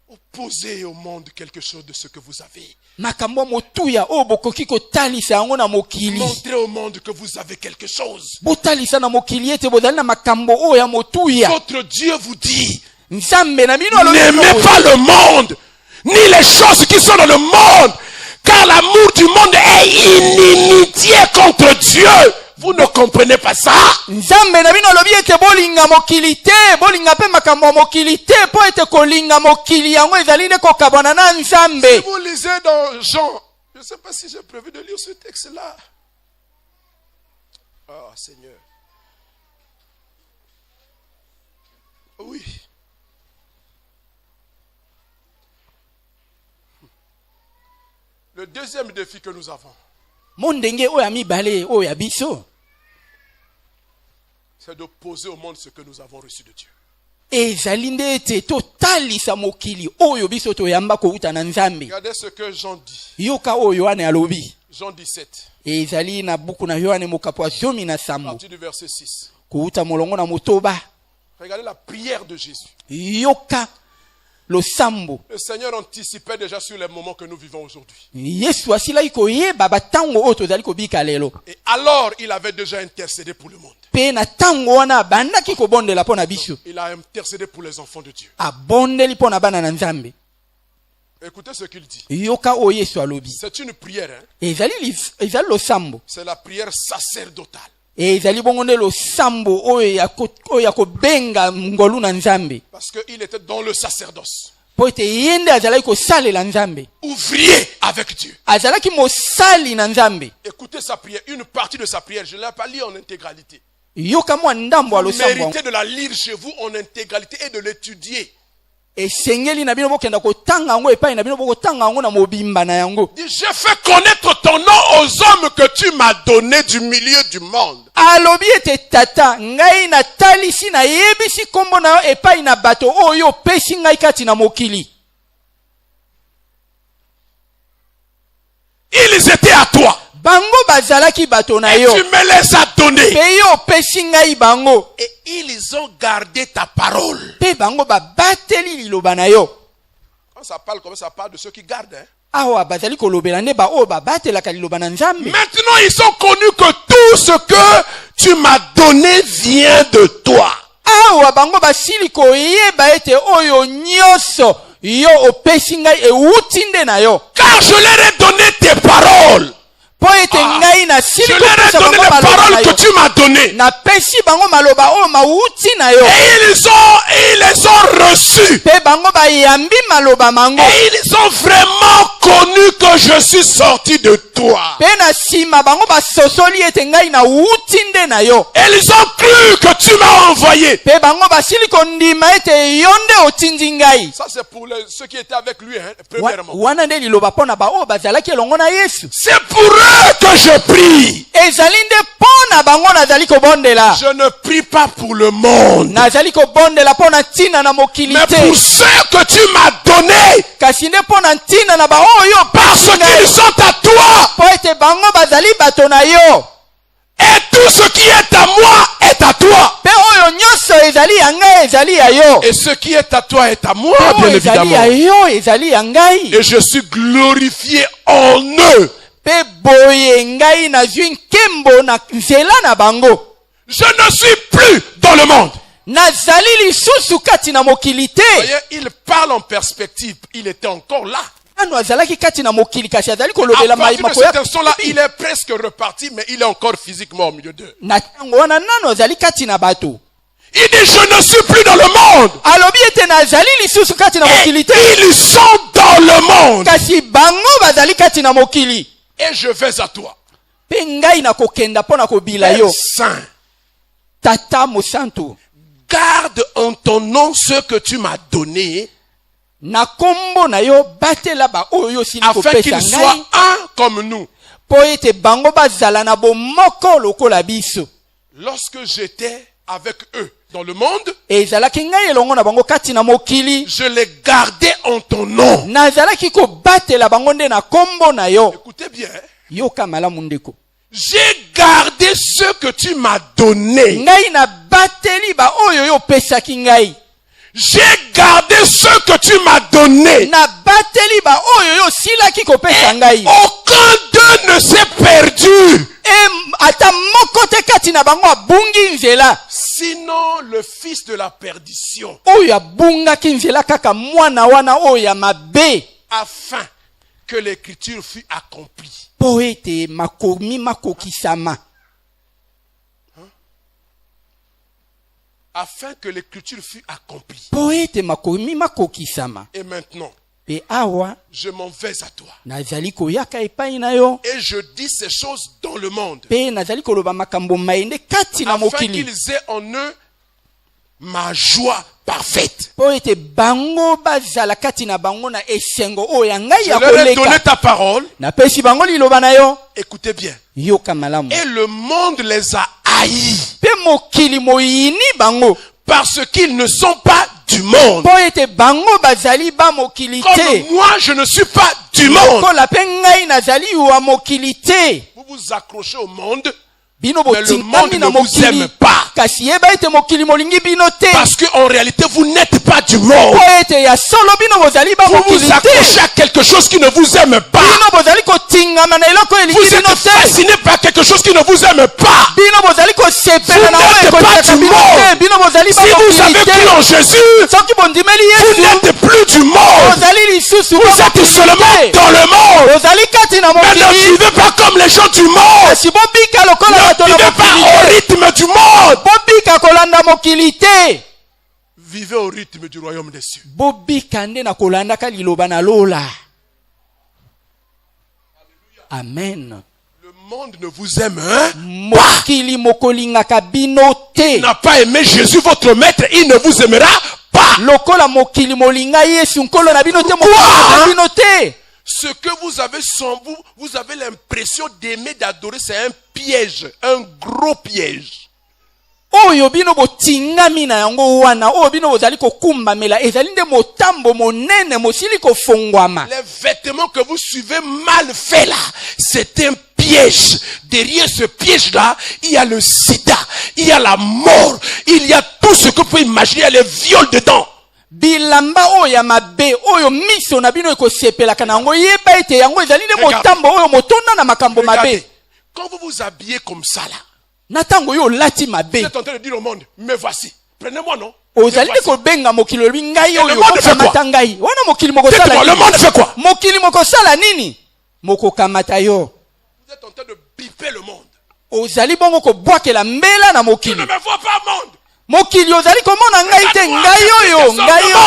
Opposez au monde quelque chose de ce que vous avez. Makambo motuya o bokoki kotalisa yango na mokili. Montrez au monde que vous avez quelque chose. Botalisa na mokili ete bozali na makambo o ya motuya. Votre Dieu vous dit, n'aimez pas le monde, ni les choses qui sont dans le monde, car l'amour du monde est inimitié contre Dieu. Vous ne comprenez pas ça? Si vous lisez dans Jean, je ne sais pas si j'ai prévu de lire ce texte-là. Oh Seigneur. Oui. Le deuxième défi que nous avons, c'est d'opposer au monde ce que nous avons reçu de Dieu. Regardez ce que Jean dit. Jean 17. À partir du verset 6. Regardez la prière de Jésus. Le Seigneur anticipait déjà sur les moments que nous vivons aujourd'hui. Et alors, il avait déjà intercédé pour le monde. Il a intercédé pour les enfants de Dieu. Écoutez ce qu'il dit. C'est une prière. C'est la prière sacerdotale. Parce qu'il était dans le sacerdoce. Ouvrier avec Dieu. Écoutez sa prière, une partie de sa prière, je ne l'ai pas lu en intégralité. Vous méritez de la lire chez vous en intégralité et de l'étudier. esengeli na bino bokenda kotanga yango epai na bino bokotanga yango na mobimba na yango. J'ai fait connaître ton nom aux hommes que tu m'as donné du milieu du monde. Alobi ete tata ngai na talisi na yebisi kombo na yo epai na bato oyo pesi ngai kati na mokili. Ils étaient à toi. Bango bazalaki bato na Et yo. tu me les as donnés. Pe yo pesi ngai bango. Et ils ont gardé ta parole. Pe bango babateli liloba na yo. Quand ça parle comme ça parle de ceux qui gardent. Hein? Awa bazali kolobela nde ba o babatelaka liloba na Nzambe. Maintenant, ils ont connu que tout ce que tu m'as donné vient de toi. Awa bango basili koyeba ete oyo nyonso yo opesi ngai euti nde na yo. Car je leur ai donné tes paroles. Po ete ngai na sili Je leur ai kopesa donné bango les maloba na paroles que yo. tu m'as données. Na pesi bango maloba o mauti na yo. Et ils les ont reçus. Pe bango bayambi maloba mango. Et ils ont vraiment connu que je suis sorti de toi. Pe na sima bango basosoli ete ngai na uti nde na yo. Et ils ont cru que tu m'as envoyé. Pe bango basili kondima ete yo nde otindi ngai. Ça c'est pour ceux qui étaient avec lui, hein, premièrement. Wana nde liloba pona ba o bazalaki elongo na Yesu. C'est pour eux que je prie. Ezali nde pona bango nazali kobondela. Je ne prie pas pour le monde, Nazali kobondela pona ntina na mokili mais te. pour ceux que tu m'as donnés, Kasi nde pona ntina na ba oyo parce qu'ils sont à toi. po ete bango bazali bato na yo. Et tout ce qui est à moi est à toi. Pe oyo nyonso ezali ya ngai ezali ya yo. Et ce qui est à toi est à moi, Pe bien oyo ezali ya évidemment. yo ezali ya ngai. Et je suis glorifié en eux. Pe boye ngai nazwi nkembo na nzela na bango. Je ne suis plus dans le monde. Nazali lisusu kati na mokili te. Voyez, il parle en perspective. Il était encore là. Anu azalaki kati na mokili kasi azali À kolobela partir de makoya. cet instant-là, il est presque reparti, mais il est encore physiquement au milieu d'eux. Na tango wana nano azali kati na bato. Il dit, je ne suis plus dans le monde. Alobi ete nazali lisusu kati na Et mokili te. ils sont dans le monde. Kasi bango bazali kati na mokili. Et je vais à toi. Pe ngai na kokenda pona kobila Père yo. Saint, Tata mosantu. garde en ton nom ce que tu m'as donné, Na kombo na yo batela ba oyo sili afin kopesa qu'ils soient ngai. un comme nous. Po ete bango bazala na bomoko lokola biso. Lorsque j'étais avec eux dans le monde, Ezalaki ngai elongo na bango kati na mokili. je les gardais en ton nom. Nazalaki kobatela bango nde na kombo na yo. Écoutez bien, hein. Yoka malamu ndeko. J'ai gardé ce que tu m'as donné. Ngai na bateli ba oyo yo pesaki ngai. J'ai gardé ce que tu m'as donné. Na bateli ba oyo yo silaki kopesa ngai. Aucun d'eux ne s'est perdu. Ata moko te kati na bango abungi nzela. Sinon, le fils de la perdition, Oyo abungaki nzela kaka mwana wana oyo ya mabe. afin que l'écriture fût accomplie. Po ete makomi makokisama. Afin que l'écriture fût accomplie. Po ete makomi makokisama. Et maintenant, Pe awa je m'en vais à toi. nazali koyaka epai na yo. Et je dis ces choses dans le monde. Pe nazali koloba makambo maende kati na Afin mokili. qu'ils aient en eux ma joie parfaite. Po ete bango bazala kati na bango na esengo oyo ya ngai Je ya leur ai donné koleka. ta parole. Napesi bango liloba na yo. Écoutez bien. Yoka malamu. Et le monde les a haïs. Pe mokili moyini bango. Parce qu'ils ne sont pas du monde. Po ete bango bazali ba mokili te. Comme moi, je ne suis pas du monde. Kola pe ngai nazali wa mokili te. Vous vous accrochez au monde Bino Mais le monde botingami na ne vous mokili. aime pas. Kasi yeba ete mokili molingi bino te. parce qu'en réalité, vous n'êtes pas du monde. Po ete ya solo bino bozali ba Vous mokili vous te. accrochez à quelque chose qui ne vous aime pas. Bino bozali kotingama na eloko Vous elingi êtes bino te. fasciné par quelque chose qui ne vous aime pas. Bino bozali kosepela na Vous oyo n'êtes pas ekosaka du bino monde. te. Bino bozali ba Si vous avez mokili cru en te. Jésus, Soki bondimeli vous Yesu. n'êtes plus du monde. Bozali lisusu Vous ba êtes mokili seulement te. dans le monde. Bozali kati na Mais ne mokili. vivez pas comme les gens du monde. Kasi bobika lokola Ne bato na vivez pas mokili au te. rythme du monde. Bobika kolanda mokili te. Vivez au rythme du royaume des cieux. Bobika nde na kolandaka liloba na lola. Amen. Le monde ne vous aime, hein? Mokili mokolingaka bino te. N'a pas aimé Jésus, votre maître, il ne vous aimera pas. lokola mokili molinga Yesu nkolo na bino te mokolo na bino te. Ce que vous avez sans vous, vous avez l'impression d'aimer, d'adorer, c'est un piège, un gros piège. Oyo bino botingami na yango wana, oyo bino bozali kokumbamela ezali nde motambo monene mosili kofongwama. Les vêtements que vous suivez mal faits là, c'est un piège. Derrière ce piège-là, il y a le sida, il y a la mort, il y a tout ce que vous pouvez imaginer, il y a les viols dedans. Bilamba oyo ya mabe oyo miso na bino ekosepelaka na yango yeba ete yango ezali nde motambo oyo motonda na makambo mabe. Quand vous vous habillez comme ça là, natango yo lati mabe, vous êtes en train de dire au monde, me voici, prenez-moi non. Ozali ko benga mokili lobi ngai le oyo monde fait quoi? kamata ngai. Wana mokili moko sala Dites-moi, le monde fait quoi? Mokili moko sala nini? Moko kamata yo. Vous êtes en train de biper le monde. Ozali bongo ko bwakela mbela na Tu mokili. ne me vois pas, monde. Mokili ozali komona ngai te, ngai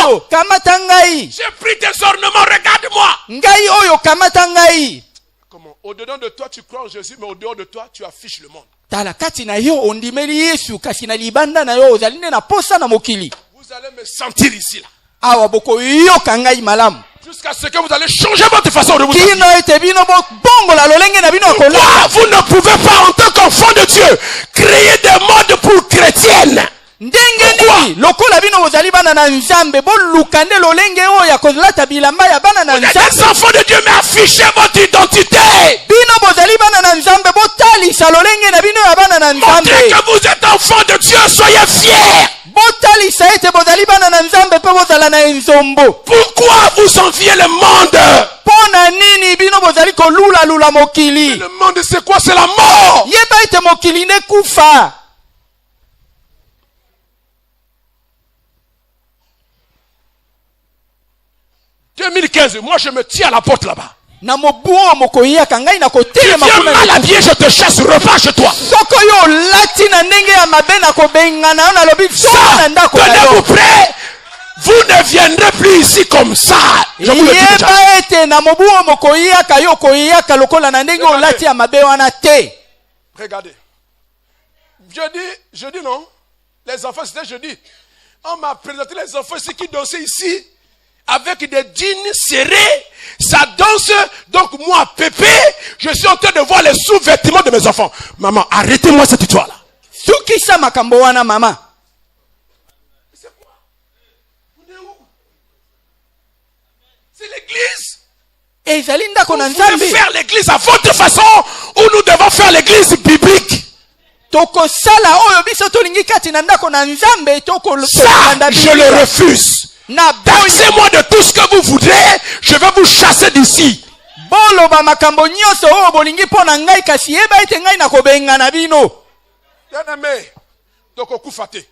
oyo kamata ngai. J'ai pris tes ornements, regarde-moi. Ngai oyo kamata ngai. Comment? Au-dedans de toi, tu crois en Jésus, mais au-dehors de toi, tu affiches le monde. Tala kati na yo ondimeli Yesu kasi na libanda na yo ozali nde na posa na mokili. Vous allez me sentir ici là. Awa boko yoka ngai malamu. Jusqu'à ce que vous allez changer votre façon de vous habiller. Kino ete bino bongo la lolenge na bino akola. Pourquoi vous ne pouvez pas, en tant qu'enfant de Dieu, créer des modes pour chrétiennes? Ndenge nini lokola bino bozali bana na nzambe boluka nde lolenge oyo ya kozolata bilamba ya bana na Vous êtes nzambe. des enfants de Dieu, mais affichez votre identité. Bino bozali bana na nzambe botalisa lolenge na bino ya bana na Montrez nzambe. que vous êtes enfants de Dieu, soyez fiers. Botalisa ete bozali bana na nzambe pe bozala na enzombo. Pourquoi vous enviez le monde? Pona nini bino bozali kolula lula mokili? Le monde, c'est quoi? C'est la mort. Yeba ete mokili nde kufa. 2015, moi je me tiens à la porte là-bas. Na mobuo mokoyaka ngai na Tu kotelema viens kuna. mal habillé, je te chasse, repars chez toi. Soko yo lati na ndenge ya mabe na kobengana na lobi soko na ndako na Tenez-vous yo. prêts. Vous ne viendrez plus ici comme ça. Je vous le dis déjà. Yeba ete na mobuo mokoyaka yo koyaka lokola na ndenge o lati ya mabe wana te. Regardez. Je dis non. Les enfants, c'était jeudi. On m'a présenté les enfants ici qui dansaient ici. Avec des jeans serrés. Ça danse. Donc moi, Pépé, je suis en train de voir les sous-vêtements de mes enfants. Maman, arrêtez-moi cette histoire-là. Sukisa makambo wana mama. C'est quoi? On est où? C'est l'église. Ezali ndako na Vous voulez nzambe. faire l'église à votre façon ou nous devons faire l'église biblique? Toko sala oyo biso tolingi kati na ndako na nzambe toko Ça, je le refuse. Na Taxez-moi de tout ce que vous voudrez, je vais vous chasser d'ici. bolo ba makambo nyoso oyo bolingi pona ngai kasi yeba ete ngai na kobenga na bino. Bien-aimé, donc au coup faté.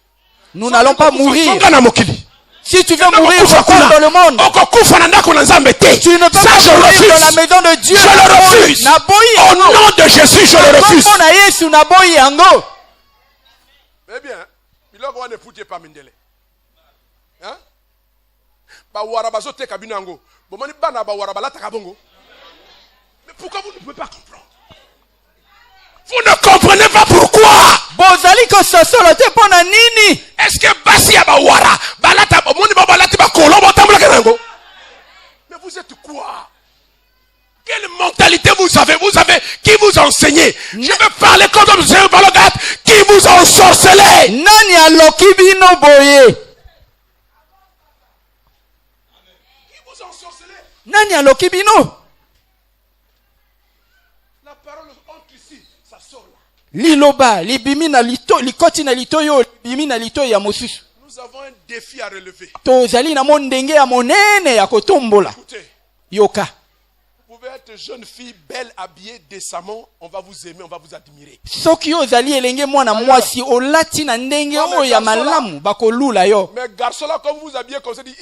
Nous n'allons pas mourir. Si tu veux mourir dans le monde, tu ne peux pas mourir dans la maison de Dieu. Je le refuse. Au nom de Jésus, je le refuse. Eh bien, il a ne pouvait pas mindele. Hein? Ba warabazo te kabino ango. Bomani bana ba warabala takabongo. Mais pourquoi vous ne pouvez pas comprendre? Vous ne comprenez pas pourquoi? Est-ce que basi ya ba wara balata bomoni ba balati ba kolombo tambula kenango? Mais vous êtes quoi? Quelle mentalité vous avez? Vous avez qui vous enseignez? Je vais parler comme M. Balogat qui vous a ensorcelé. Nani aloki bino boye? Qui vous a ensorcelé? Nani aloki bino? La parole entre ici, ça sort là. Liloba, libimi na lito, likoti na lito yo, libimi na lito ya mosusu. Nous avons un défi à relever. Tozali na mondenge ya monene ya kotombola. Écoutez. Yoka. Vous pouvez être jeune fille, belle, habillée décemment, on va vous aimer, on va vous admirer. Soki ozali elenge mwana mwasi olati na ndenge oyo ya malamu bakolula yo. Mais garçon là, quand vous vous habillez comme ça, dit,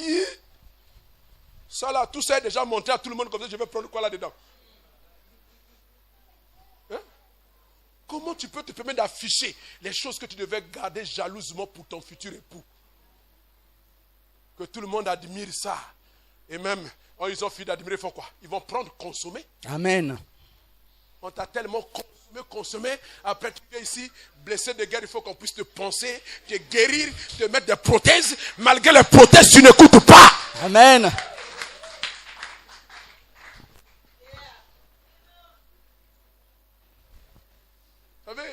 ça là, tout ça est déjà montré à tout le monde comme ça, je vais prendre quoi là-dedans? Hein? Comment tu peux te permettre d'afficher les choses que tu devais garder jalousement pour ton futur époux? Que tout le monde admire ça. Et même, quand ils ont fini d'admirer, ils font quoi? Ils vont prendre, consommer. Amen. On t'a tellement consommé. me consommer. Après, tu es ici, blessé de guerre, il faut qu'on puisse te penser, te guérir, te mettre des prothèses. Malgré les prothèses, tu n'écoutes pas. Amen. Vous savez,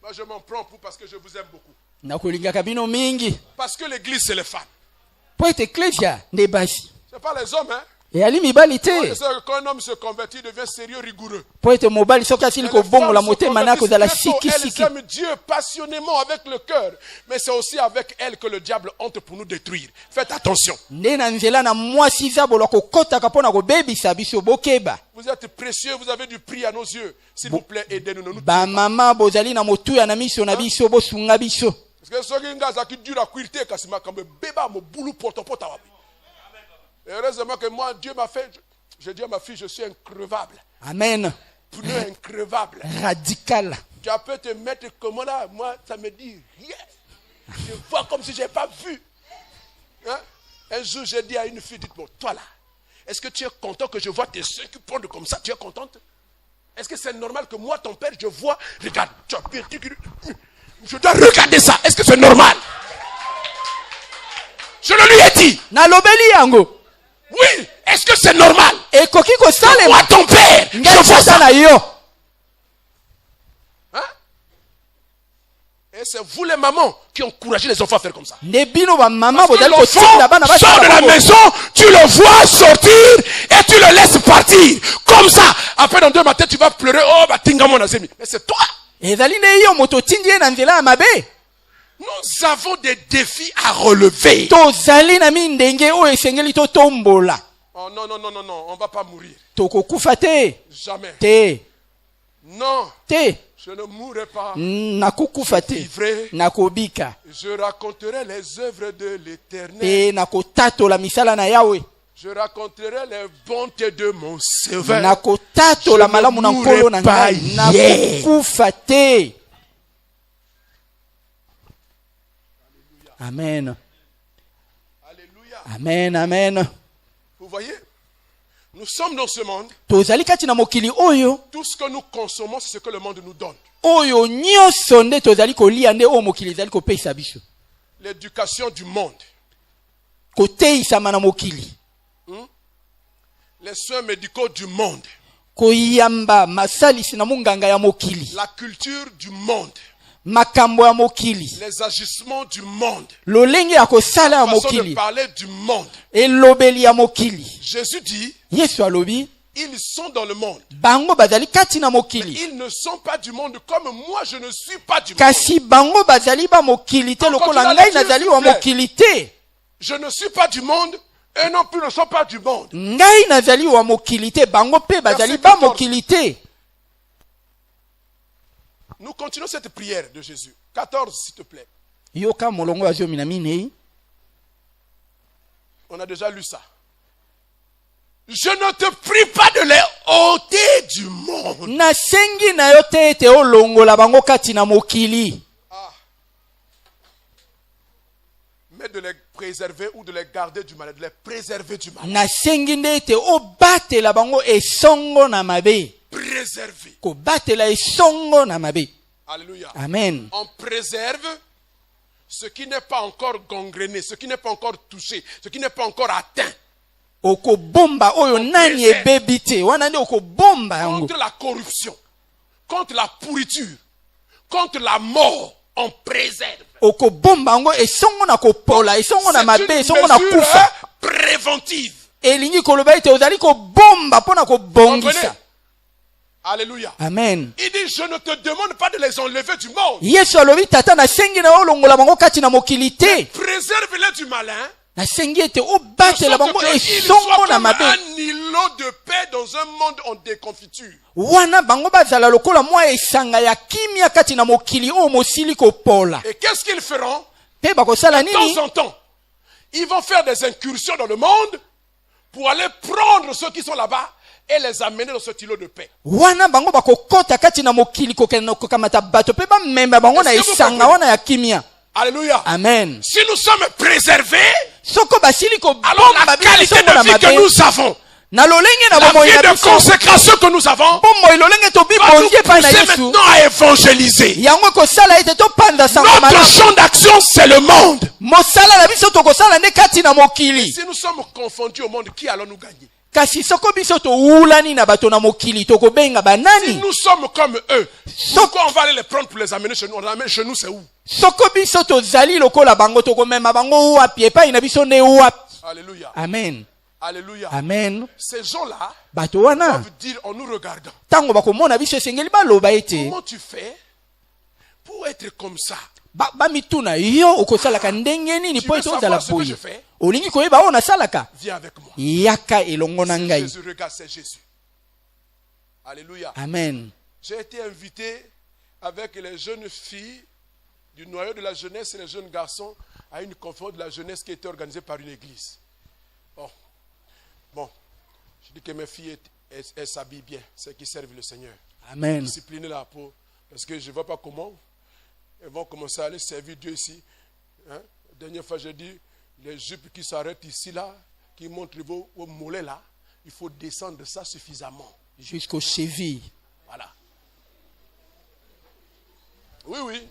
moi je m'en prends pour parce que je vous aime beaucoup. Nakulingaka bino mingi. Parce que l'église, c'est les femmes. Po ete ecclesia nde basi. Ce n'est pas les hommes, hein. Eyali mibali te. C'est ça que quand un homme se convertit, il devient sérieux, rigoureux. Po ete mobali soki asili kobongola motema na kozala Elles sikisiki. aiment Dieu passionnément avec le cœur. Mais c'est aussi avec elles que le diable entre pour nous détruire. Faites attention. Nde na nzela na mwasi zabolo kokotaka mpona kobebisa biso bokeba. Vous êtes précieux, vous avez du prix à nos yeux. S'il vous plaît, aidez-nous. Ne nous tuez Ba pas. mama bozali na motuya na miso na biso bosunga biso. Parce que ceux qui ont dur à cuire, c'est ma comme bébé, mon boulot pour ton pote. Et heureusement que moi, Dieu m'a fait. Je dis à ma fille, je suis increvable. Amen. Pneu increvable. Radical. Tu peux te mettre comme là, moi, ça me dit rien. Je vois comme si je n'ai pas vu. Hein? Un jour, j'ai dit à une fille, dites-moi, toi là, est-ce que tu es content que je vois tes seins qui pondent comme ça? Tu es contente? Est-ce que c'est normal que moi, ton père, je vois, regarde, tu as bien dit que je dois regarder ça. Est-ce que c'est normal? Je le lui ai dit. Na lobeli yango. Oui, est-ce que c'est normal? Ekoki kosalema. Moi, ton père, je vois ça. na yo. Hein? Et c'est vous les mamans qui encouragez les enfants à faire comme ça. Nde bino ba mama Parce que bozali l'enfant kotinda bana basi. sort de la maison, tu le vois sortir et tu le laisses partir. Comme ça. Après, dans 2 matins, tu vas pleurer. Oh, bah, tinga mon azemi. Mais c'est toi. Ezali nde yo moto tindi ye na nzela ya mabe. Nous avons des défis à relever. Tozali na mindenge oyo esengeli totombola. Oh non, non, non, non, non. On ne va pas mourir. Tokokufa te. Jamais. Te. Non. Te. Je ne mourrai pas. Nakokufa te. Vivrai. Nakobika. Je raconterai les œuvres de l'Éternel. Pe nakotatola misala na Yawe. Je raconterai les bontés de mon Sauveur. Nakotatola malamu na nkolo na ngai. Nakokufa te. Amen. Alléluia. Amen, amen. Vous voyez, nous sommes dans ce monde. Tozali kati na mokili oyo. Tout ce que nous consommons, c'est ce que le monde nous donne. Oyo nyonso nde tozali kolia nde oyo mokili ezali kopesa biso. L'éducation du monde. Koteisama na mokili. Les soins médicaux du monde. Koyamba masalisi na munganga ya mokili. La culture du monde. Makambo ya mokili. Les agissements du monde. Lolenge ya kosala ya La façon de mokili. parler du monde. Elobeli ya mokili. Jésus dit, Yesu alobi. ils sont dans le monde. Bango bazali kati na mokili. Ils ne sont pas du monde comme moi je ne suis pas du monde. Kasi bango bazali ba mokili te lokola ngai nazali wa mokili te. Je ne suis pas du monde et non plus ne sont pas du monde. Ngai nazali wa mokili te bango pe bazali ba mokili te. Nous continuons cette prière de Jésus. 14 s'il te plaît. Yoka molongo azio minamine. On a déjà lu ça. Je ne te prie pas de les ôter du monde. Na sengi na yo te ete olongola bango kati na mokili. Mais de les préserver ou de les garder du mal, de les préserver du mal. Na sengi nde ete obatela bango esongo na mabe. Préserver. Kobatela esongo na mabe. Alléluia. Amen. On préserve ce qui n'est pas encore gangréné, ce qui n'est pas encore touché, ce qui n'est pas encore atteint. Oko bomba oyo nani ebebi te. Wana nde oko bomba yango. Contre la corruption, contre la pourriture, contre la mort, on préserve. Oko bomba yango esongo na kopola, esongo na mabe, esongo na C'est une kufa. mesure préventive. Elingi koloba ete ozali kobomba mpona kobongisa. Alléluia. Amen. Il dit, je ne te demande pas de les enlever du monde. Yesu alobi tata na sengi na olongola bango kati na mokili te. Préserve-les du malin. Na sengi ete obatela bango Ils esongo soient na comme mabe. un îlot de paix dans un monde en déconfiture. Wana bango bazala lokola mwa esanga ya kimia kati na mokili oyo mosili kopola. Et qu'est-ce qu'ils feront? Pe bakosala De nini? temps en temps, ils vont faire des incursions dans le monde pour aller prendre ceux qui sont là-bas et les amener dans ce îlot de paix. Wana bango bakokota kati na mokili kokena kokamata bato pe bamemba bango na esanga wana ya kimia. Alléluia. Amen. Si nous sommes préservés, Soko basili alors la kobomba qualité biso na de vie que mabe. nous avons, na lolenge na La bomoi vie na de biso consécration que nous avons bomoi lolenge va nous tobibonzie epai na pousser yesu maintenant à évangéliser. yango ekosala ete topanda sango Notre malamu champ d'action, c'est le monde. mosala na biso tokosala nde kati na mokili Si nous sommes confondus au monde, qui allons nous gagner? kasi soko biso towulani na bato na mokili tokobenga Si banani nous sommes comme eux, pourquoi on va aller les prendre pour les amener chez nous? On les amène chez nous, c'est où? soko biso tozali lokola bango tokomema bango wapi epai na biso nde wapi. Alléluia. Amen. Alléluia. Amen. Ces gens-là bato wana doivent dire en nous regardant, ntango bakomona biso esengeli baloba ete comment tu fais pour être comme ça? bamituna yo okosalaka ndenge nini Tu po veux ete ozala savoir ce que je boye fais? olingi koyeba oyo nasalaka Viens avec moi. yaka elongo na ngai. Jésus, regarde, c'est Jésus. Alléluia. Amen. J'ai été invité avec les jeunes filles du noyau de la jeunesse et les jeunes garçons à une conférence de la jeunesse qui était organisée par une église. Bon, je dis que mes filles, elles s'habillent bien, celles qui servent le Seigneur. Amen. Discipliner la peau, parce que je ne vois pas comment elles vont commencer à aller servir Dieu ici. Hein? La dernière fois, j'ai dit, les jupes qui s'arrêtent ici, là, qui montrent vos mollets, là, il faut descendre ça suffisamment. Jusqu'aux chevilles. Voilà. Oui, oui.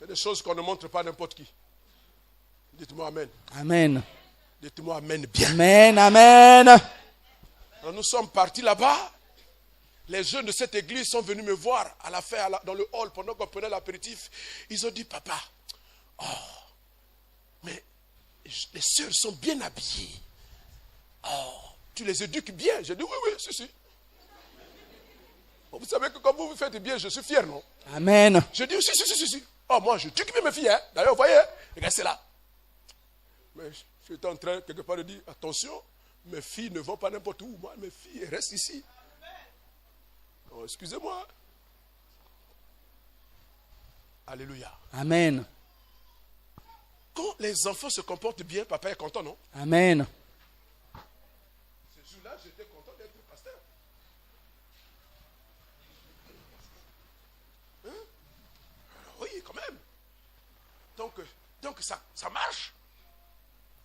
C'est des choses qu'on ne montre pas à n'importe qui. Dites-moi Amen. Amen. Dites-moi Amen bien. Amen. Amen. Alors, nous sommes partis là-bas. Les jeunes de cette église sont venus me voir à la fin, dans le hall, pendant qu'on prenait l'apéritif. Ils ont dit, papa, mais les sœurs sont bien habillées. Tu les éduques bien. J'ai dit, oui, si. Vous savez que comme vous faites bien, je suis fier, non? Amen. J'ai dit, si. Moi, je éduque bien mes filles. Hein. D'ailleurs, vous voyez, regardez, c'est là. Mais je suis en train, quelque part, de dire, attention, mes filles ne vont pas n'importe où. Moi, mes filles restent ici. Oh, excusez-moi. Alléluia. Amen. Quand les enfants se comportent bien, papa est content, non? Amen. Ce jour-là, j'étais content d'être pasteur. Hein? Oui, quand même. Donc ça marche.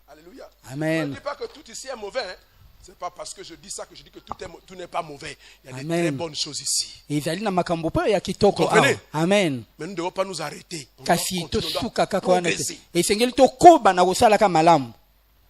Alléluia. Amen. Ne dis pas que tout ici est mauvais. Hein? Ce n'est pas parce que je dis ça que je dis que tout n'est pas mauvais. Il y a Amen. des très bonnes choses ici. ezali na makambo mpe ya kitoko Comprenez? awa. Amen. Mais nous ne devons pas nous arrêter. On doit kasi continuer, on doit tosuka kaka wana te progresser. esengeli tokoba na kosalaka malamu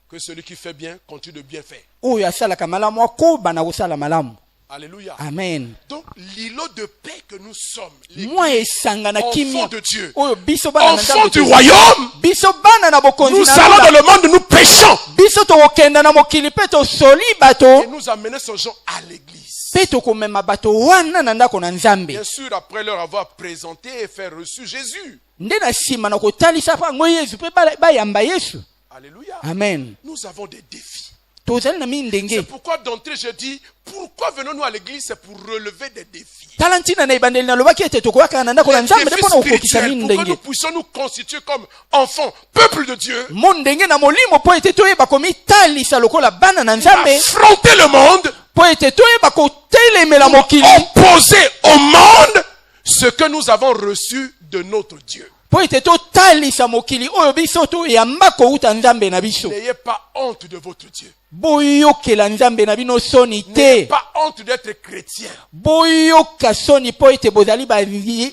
Que celui qui fait bien continue de bien faire. oyo asalaka malamu akoba na kosala malamu. Alléluia. Amen. Donc, l'îlot de paix que nous sommes, mwa esanga na enfants kimia de Dieu, oyo biso bana na enfants Nzambe du te- royaume, biso bana na bokonzi nous na allons Nzambe. dans le monde, nous péchons. biso tokokenda na mokili mpe tosoli Et bato nous amener ces gens à l'église. mpe tokomema bato wana na ndako na Nzambe. Bien sûr, après leur avoir présenté et faire reçu Jésus. nde na nsima na kotalisa pango yesu mpe bayamba yesu. Alléluia. Amen. Nous avons des défis. tozali na C'est mindenge pourquoi d'entrée, je dis, pourquoi venons-nous à l'église? C'est pour relever des défis. tala ntina na ebandeli nalobaki ete tokoyaka na ndako na Des Nzambe nde défis mpona kokokisa spirituels, pour que nous mindenge puissions nous constituer comme enfants, peuple de Dieu, mo ndenge na molimo mpo ete toyeba komitalisa lokola bana na Nzambe affronter le monde, mpo ete toyeba kotelemela mokili opposer au monde ce que nous avons reçu de notre Dieu. mpo ete totalisa mokili oyo biso toyamba kouta Nzambe na biso. N'ayez pas honte de votre Dieu. boyokela Nzambe na bino soni N'ayez te. pas honte d'être chrétien. boyoka soni mpo ete bozali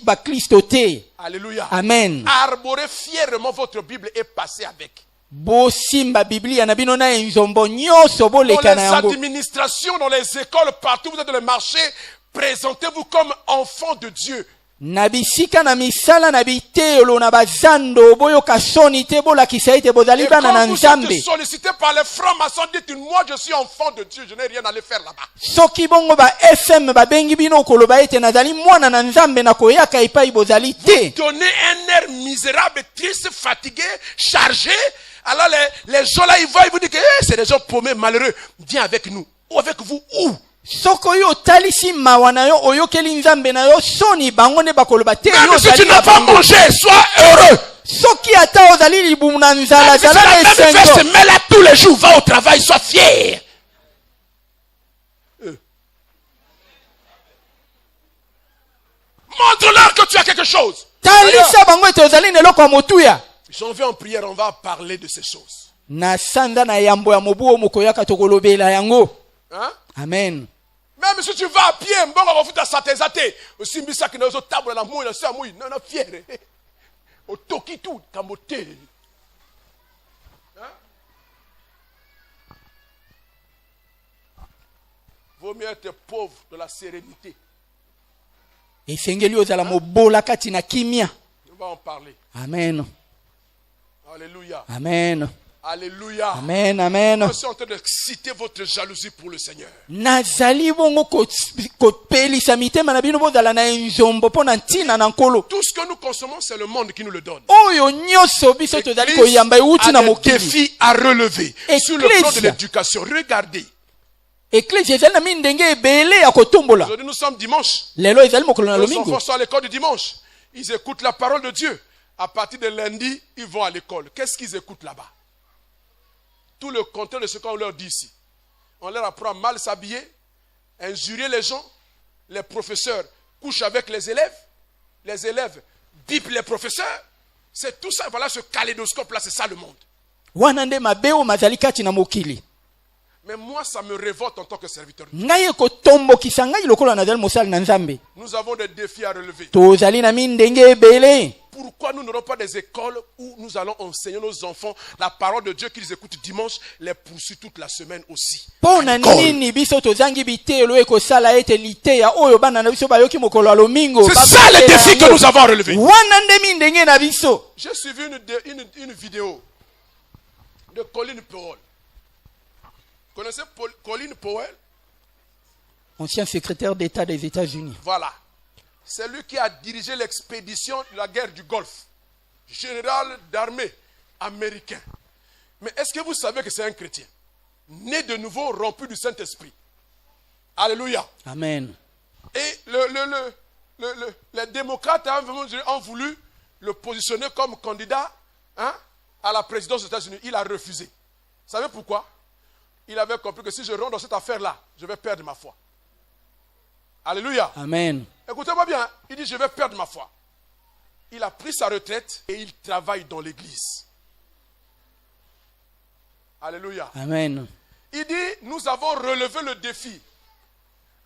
bakristo te. Alléluia. Amen. Arborez fièrement votre Bible et passez avec. bosimba biblia na bino na enzombo nyonso Dans boleka na les yango. administrations, dans les écoles, partout, vous êtes dans le marché, présentez-vous comme enfants de Dieu. na bisika na misala na biteyolo na bazando boyoka soni te bolakisa ete bozali Et bana na quand vous Nzambe. êtes sollicité par les francs-maçons, dites, moi je suis enfant de Dieu, je n'ai rien à aller faire là-bas. soki bongo ba FM babengi bino koloba ete nazali mwana na Nzambe na koyaka epai bozali te. Donnez un air misérable, triste, fatigué, chargé. Alors les gens là, ils voient, ils vous disent que c'est des gens paumés, malheureux. Viens avec nous. Ou avec vous, où? Soko yo talisi mawa na yo oyokeli Nzambe na yo soni bango nde bakoloba te yo Même si tu ozali n'as na pas bango. mangé, sois heureux. Soki ata ozali libumu na nzala Même si c'est zala la na même veste, esengo. mets-la tous les jours, va au travail, sois fier. Montre-leur que tu as quelque chose. Talisa bango ete ozali na eloko ya motuya. J'en vais en prière, on va parler de ces choses. na sanda na yambo ya mobu omukoyaka tokolobela yango. Hein? Amen. Même si tu vas à pied, mbongo bafuta satezate, osimbisa ki na zo table na mouille na sa mouille, na fière. Au toki tout kamote. Hein? Vaut mieux être pauvre de la sérénité. Esengeli ozala mobola kati na kimia. On va en parler. Amen. Alléluia. Amen. Alléluia. Amen. Amen. Je suis en train de citer votre jalousie pour le Seigneur. Nazali bongo kopelisa mitema na bino bozala na nzombo pona ntina na nkolo. Tout ce que nous consommons, c'est le monde qui nous le donne. Oyo nyoso biso tozali koyamba euti na des mokili. défis à relever sur le plan de l'éducation. Regardez. Ecclesia ezali na mindenge ebele ya kotombola. Aujourd'hui, nous sommes dimanche. Lelo ezali mokolo na Nos lomingo. enfants sont à l'école du dimanche. Ils écoutent la parole de Dieu. À partir de lundi, ils vont à l'école. Qu'est-ce qu'ils écoutent là-bas? Tout le contraire de ce qu'on leur dit ici. On leur apprend à mal s'habiller, injurier les gens. Les professeurs couchent avec les élèves bipent les professeurs. C'est tout ça. Voilà ce kaléidoscope-là, c'est ça le monde. Wana nde mabeo mazali kati na mokili. Mais moi, ça me révolte en tant que serviteur. Ngai kotombokisa ngai lokola nazali mosali na Nzambe. Nous avons des défis à relever. Tozali na mindenge ebele. Pourquoi nous n'aurons pas des écoles où nous allons enseigner nos enfants la parole de Dieu qu'ils écoutent dimanche, les poursuit toute la semaine aussi? Pona nini biso tozangi bitelo ekosala ete liteya oyo bana na biso bayoki mokolo lomingo. C'est ça le défi que nous avons à relever. Wana nde mindenge na biso. J'ai suivi une vidéo de Colin Powell. Vous connaissez Colin Powell? Ancien secrétaire d'État des États-Unis. Voilà. C'est lui qui a dirigé l'expédition de la guerre du Golfe. Général d'armée américain. Mais est-ce que vous savez que c'est un chrétien? Né de nouveau, rompu du Saint-Esprit. Alléluia. Amen. Et les démocrates ont voulu le positionner comme candidat à la présidence des États-Unis. Il a refusé. Vous savez pourquoi? Il avait compris que si je rentre dans cette affaire-là, je vais perdre ma foi. Alléluia. Amen. Écoutez-moi bien, il dit je vais perdre ma foi. Il a pris sa retraite et il travaille dans l'église. Alléluia. Amen. Il dit nous avons relevé le défi.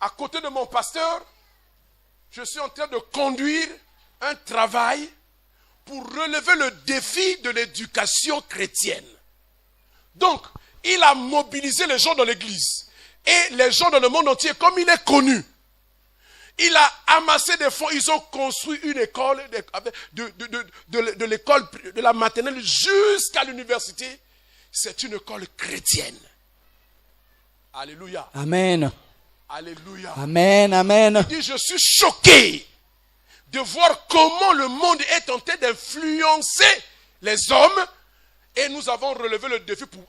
À côté de mon pasteur, je suis en train de conduire un travail pour relever le défi de l'éducation chrétienne. Donc, il a mobilisé les gens dans l'église et les gens dans le monde entier, comme il est connu. Il a amassé des fonds, ils ont construit une école, de l'école de la maternelle jusqu'à l'université. C'est une école chrétienne. Alléluia. Amen. Alléluia. Amen. Amen. Il dit, je suis choqué de voir comment le monde est tenté d'influencer les hommes et nous avons relevé le défi pour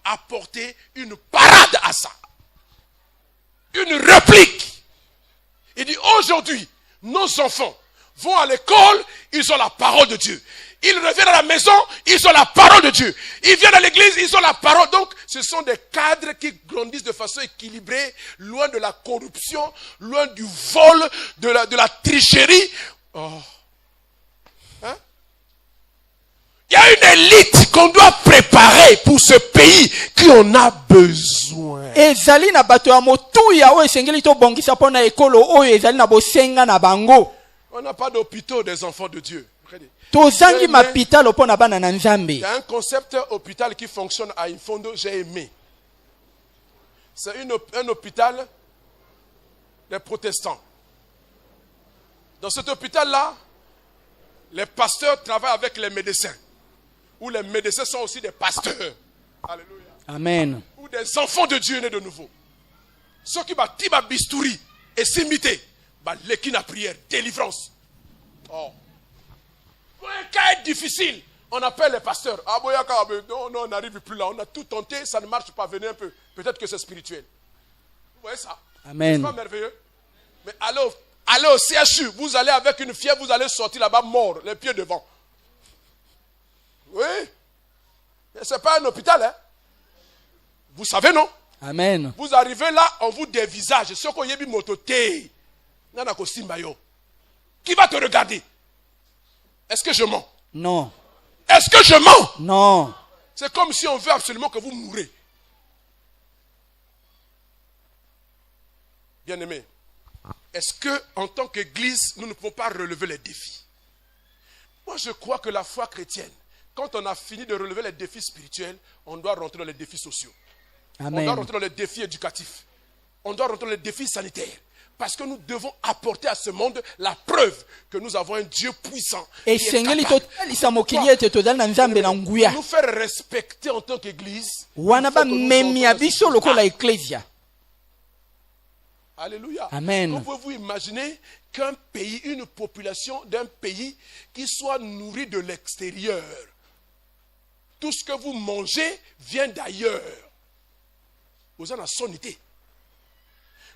apporter une parade à ça. Une réplique. Il dit aujourd'hui, nos enfants vont à l'école, ils ont la parole de Dieu. Ils reviennent à la maison, ils ont la parole de Dieu. Ils viennent à l'église, ils ont la parole. Donc, ce sont des cadres qui grandissent de façon équilibrée, loin de la corruption, loin du vol, de la tricherie. Oh. Hein? Il y a une élite qu'on doit préparer pour ce pays qui en a besoin. Ezali na bato ya motuya oyo esengeli tobongisa mpona ekolo oyo ezali na bosenga na bango. On n'a pas d'hôpitaux des enfants de Dieu. Tozangi mapitalo mpona bana na Nzambe. Il y a un concept hôpital qui fonctionne à Infondo, j'ai aimé. C'est un hôpital des protestants. Dans cet hôpital-là, les pasteurs travaillent avec les médecins. Où les médecins sont aussi des pasteurs. Alléluia. Amen. Ou des enfants de Dieu nés de nouveau. Ceux qui battent tiba bistouri et s'imiter, l'équine à prière, délivrance. Oh. Quand un cas est difficile, on appelle les pasteurs. Ah, non, on n'arrive plus là. On a tout tenté, ça ne marche pas. Venez un peu. Peut-être que c'est spirituel. Vous voyez ça? Amen. C'est pas merveilleux? Mais allez au CHU. Vous allez avec une fièvre, vous allez sortir là-bas mort, les pieds devant. Oui. C'est pas un hôpital, hein? Vous savez, non? Amen. Vous arrivez là, on vous dévisage. Qui va te regarder? Est-ce que je mens? Non. Est-ce que je mens? Non. C'est comme si on veut absolument que vous mourrez. Bien-aimés, est-ce que en tant qu'Église, nous ne pouvons pas relever les défis? Moi, je crois que la foi chrétienne, quand on a fini de relever les défis spirituels, on doit rentrer dans les défis sociaux. Amen. On doit rentrer dans les défis éducatifs. On doit rentrer dans les défis sanitaires. Parce que nous devons apporter à ce monde la preuve que nous avons un Dieu puissant. Et qui est capable de nous faire respecter en tant qu'Église. Alléluia. Amen. Pouvez-vous imaginer qu'un pays, une population d'un pays qui soit nourrie de l'extérieur, tout ce que vous mangez vient d'ailleurs. Vous en avez sonité.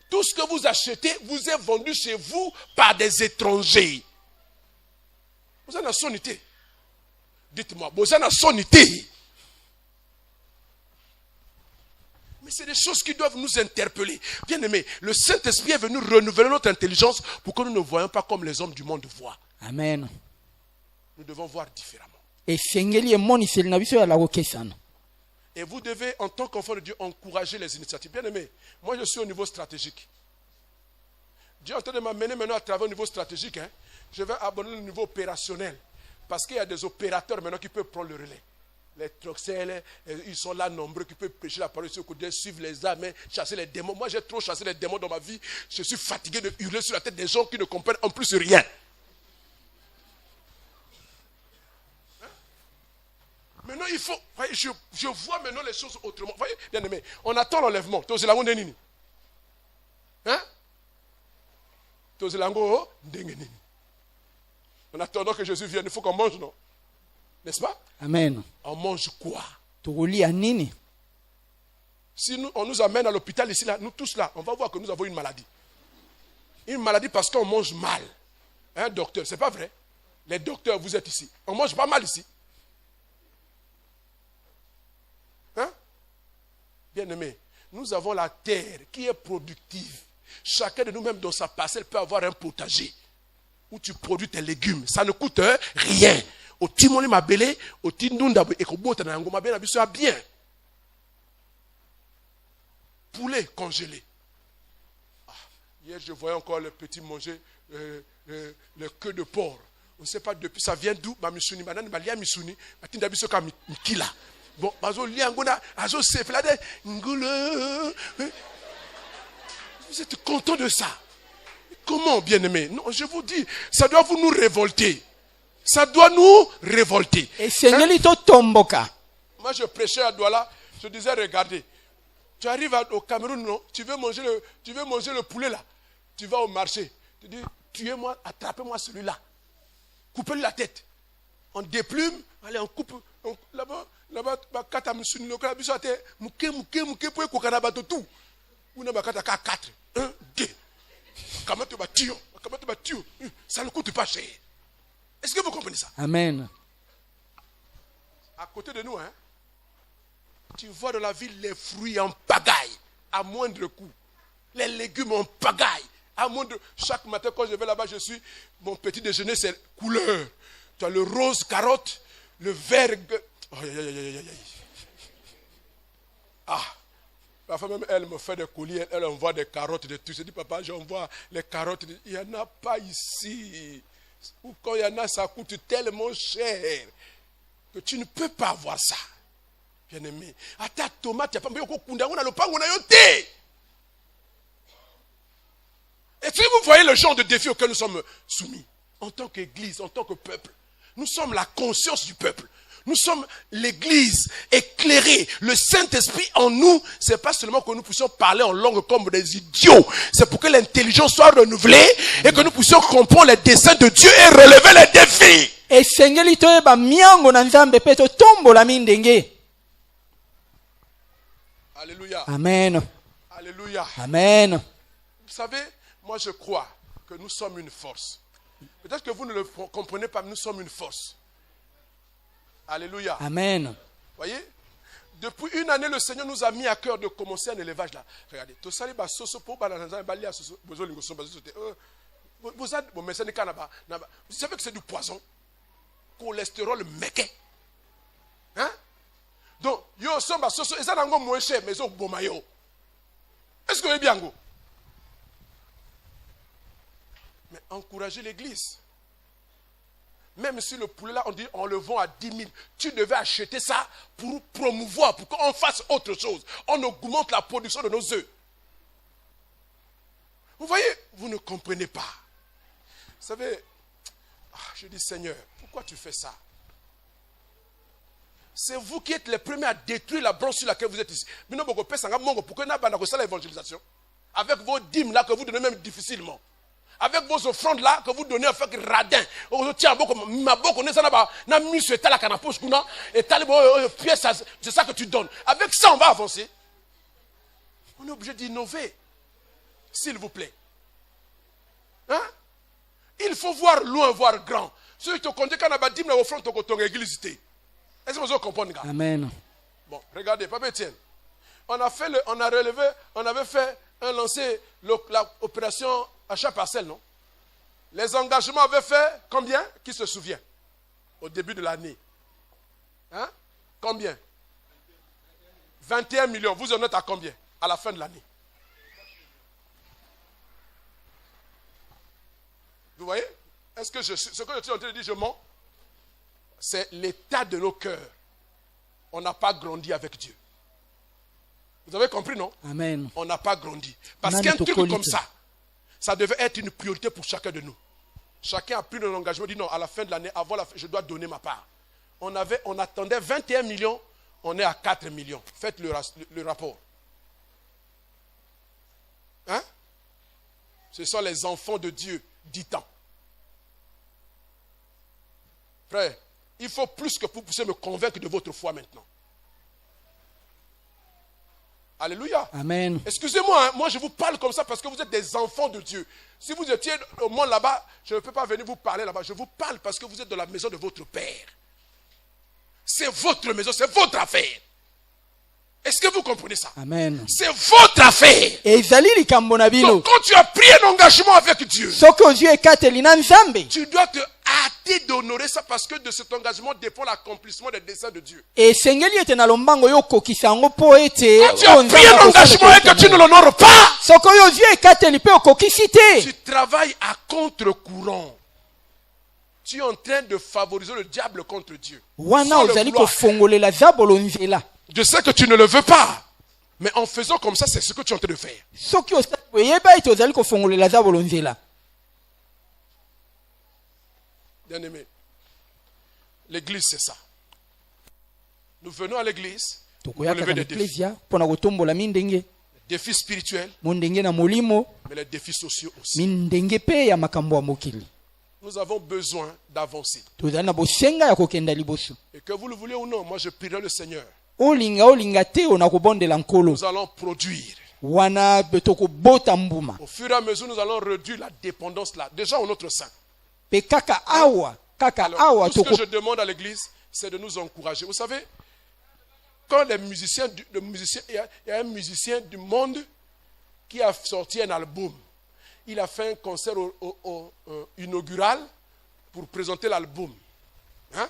Tout ce que vous achetez vous est vendu chez vous par des étrangers. Vous en avez sonité. Dites-moi, vous en avez sonité. Mais c'est des choses qui doivent nous interpeller. Bien aimé, le Saint-Esprit est venu renouveler notre intelligence pour que nous ne voyions pas comme les hommes du monde voient. Amen. Nous devons voir différemment. Et vous devez, en tant qu'enfant de Dieu, encourager les initiatives. Bien aimé, moi je suis au niveau stratégique. Dieu est en train de m'amener maintenant à travers au niveau stratégique. Je vais abandonner le niveau opérationnel. Parce qu'il y a des opérateurs maintenant qui peuvent prendre le relais. Les troxels, ils sont là nombreux qui peuvent prêcher la parole sur le côté, suivre les âmes, chasser les démons. Moi j'ai trop chassé les démons dans ma vie. Je suis fatigué de hurler sur la tête des gens qui ne comprennent en plus rien. Maintenant, il faut. Voyez, je vois maintenant les choses autrement. Voyez, bien aimé, on attend l'enlèvement. Hein? En attendant que Jésus vienne, il faut qu'on mange, non? N'est-ce pas? Amen. On mange quoi? Si on nous amène à l'hôpital ici, là, nous tous là, on va voir que nous avons une maladie. Une maladie parce qu'on mange mal. Hein, docteur, c'est pas vrai? Les docteurs, vous êtes ici. On mange pas mal ici. Hein? Bien-aimé, nous avons la terre qui est productive. Chacun de nous-mêmes dans sa parcelle peut avoir un potager où tu produis tes légumes. Ça ne coûte rien. Au timoli mabele, au tindunda et kobota na ngoma bien abiso bien. Poulet congelé. Hier je voyais encore les petits manger le queue de porc. On ne sait pas depuis ça vient d'où. Ma misuni madame ma lia misuni, atinda biso ka mikila. Bon, bazo lia ngona, azo seflade ngulu. Vous êtes content de ça? Comment, bien-aimé? Non, je vous dis, ça doit vous nous révolter. Ça doit nous révolter. Hein? Moi, je prêchais à Douala, je disais, regardez, tu arrives au Cameroun, non? Tu veux manger le poulet là. Tu vas au marché. Tu dis, tuez-moi, attrapez-moi celui-là. Coupez-lui la tête. On déplume, allez, on coupe. Là-bas, kata musuni lokola biso ate muke pour kokana bato tout. Una bakata ka 4, 1, 2. Comment tu vas tuer? Ça ne coûte pas cher. Est-ce que vous comprenez ça? Amen. À côté de nous, tu vois dans la ville les fruits en pagaille, à moindre coût. Les légumes en pagaille, à moindre. Chaque matin, quand je vais là-bas, mon petit déjeuner, c'est couleur. Tu as le rose carotte, le vert. La femme même, elle me fait des colis, elle envoie des carottes, de tout. Je dis, papa, j'envoie les carottes. Il n'y en a pas ici. Ou quand il y en a, ça coûte tellement cher que tu ne peux pas avoir ça. Bien aimé. À ta tomate, il n'y a pas de pango. Et si vous voyez le genre de défi auquel nous sommes soumis, en tant qu'Église, en tant que peuple, nous sommes la conscience du peuple. Nous sommes l'Église éclairée. Le Saint-Esprit en nous, ce n'est pas seulement que nous puissions parler en langue comme des idiots. C'est pour que l'intelligence soit renouvelée et que nous puissions comprendre les desseins de Dieu et relever les défis. Alléluia. Amen. Alléluia. Amen. Vous savez, moi je crois que nous sommes une force. Peut-être que vous ne le comprenez pas, mais nous sommes une force. Alléluia. Amen. Voyez? Depuis une année, le Seigneur nous a mis à cœur de commencer un élevage là. Regardez. Vous savez que c'est du poison. Cholestérol méquet. Hein? au somba, et ça n'a pas moins cher, mais au bomayo. Est-ce que vous avez bien go? Mais encouragez l'église. Même si le poulet là, on dit on le vend à 10 000, tu devais acheter ça pour promouvoir, pour qu'on fasse autre chose. On augmente la production de nos œufs. Vous voyez, vous ne comprenez pas. Vous savez, je dis Seigneur, pourquoi tu fais ça? C'est vous qui êtes les premiers à détruire la branche sur laquelle vous êtes ici. Pourquoi n'a pas l'évangélisation? Avec vos dîmes là que vous donnez même difficilement. Avec vos offrandes là que vous donnez avec radin. C'est ça que tu donnes. Avec ça, on va avancer. On est obligé d'innover. S'il vous plaît. Hein? Il faut voir loin, voir grand. Ceux qui te comptent quand on a dit mais offrande ton église. Est-ce que vous comprenez? Amen. Bon, regardez, Papa Etienne. On avait fait un lancer, l'opération achat parcelle, non? Les engagements avaient fait combien? Qui se souvient? Au début de l'année. Hein? Combien? 21 millions. Vous en êtes à combien? À la fin de l'année. Vous voyez? Est-ce que ce que je suis en train de dire, je mens? C'est l'état de nos cœurs. On n'a pas grandi avec Dieu. Vous avez compris, non? Amen. On n'a pas grandi. Parce qu'un truc comme ça devait être une priorité pour chacun de nous. Chacun a pris un engagement, dit non, à la fin de l'année, avant la fin, je dois donner ma part. On attendait 21 millions, on est à 4 millions. Faites le rapport. Hein? Ce sont les enfants de Dieu, dit tant. Frère, il faut plus que vous puissiez me convaincre de votre foi maintenant. Alléluia. Amen. Excusez-moi, hein, moi je vous parle comme ça parce que vous êtes des enfants de Dieu. Si vous étiez au monde là-bas, je ne peux pas venir vous parler là-bas. Je vous parle parce que vous êtes dans la maison de votre Père. C'est votre maison, c'est votre affaire. Est-ce que vous comprenez ça? Amen. C'est votre affaire. Donc quand tu as pris un engagement avec Dieu, tu dois te hâter d'honorer ça parce que de cet engagement dépend l'accomplissement des desseins de Dieu. Quand tu as pris un engagement et que tu ne l'honores pas, tu travailles à contre-courant. Tu es en train de favoriser le diable contre Dieu. Je sais que tu ne le veux pas. Mais en faisant comme ça, c'est ce que tu es en train de faire. Bien-aimé, l'église c'est ça. Nous venons à l'église pour lever des défis. Des défis spirituels, mais les défis sociaux aussi. Nous avons besoin d'avancer. Et que vous le voulez ou non, moi je prierai le Seigneur. Nous allons produire. Au fur et à mesure, nous allons réduire la dépendance là, déjà en notre sein. Alors, tout ce que je demande à l'église, c'est de nous encourager. Vous savez, quand il y a un musicien du monde qui a sorti un album. Il a fait un concert inaugural pour présenter l'album. Hein?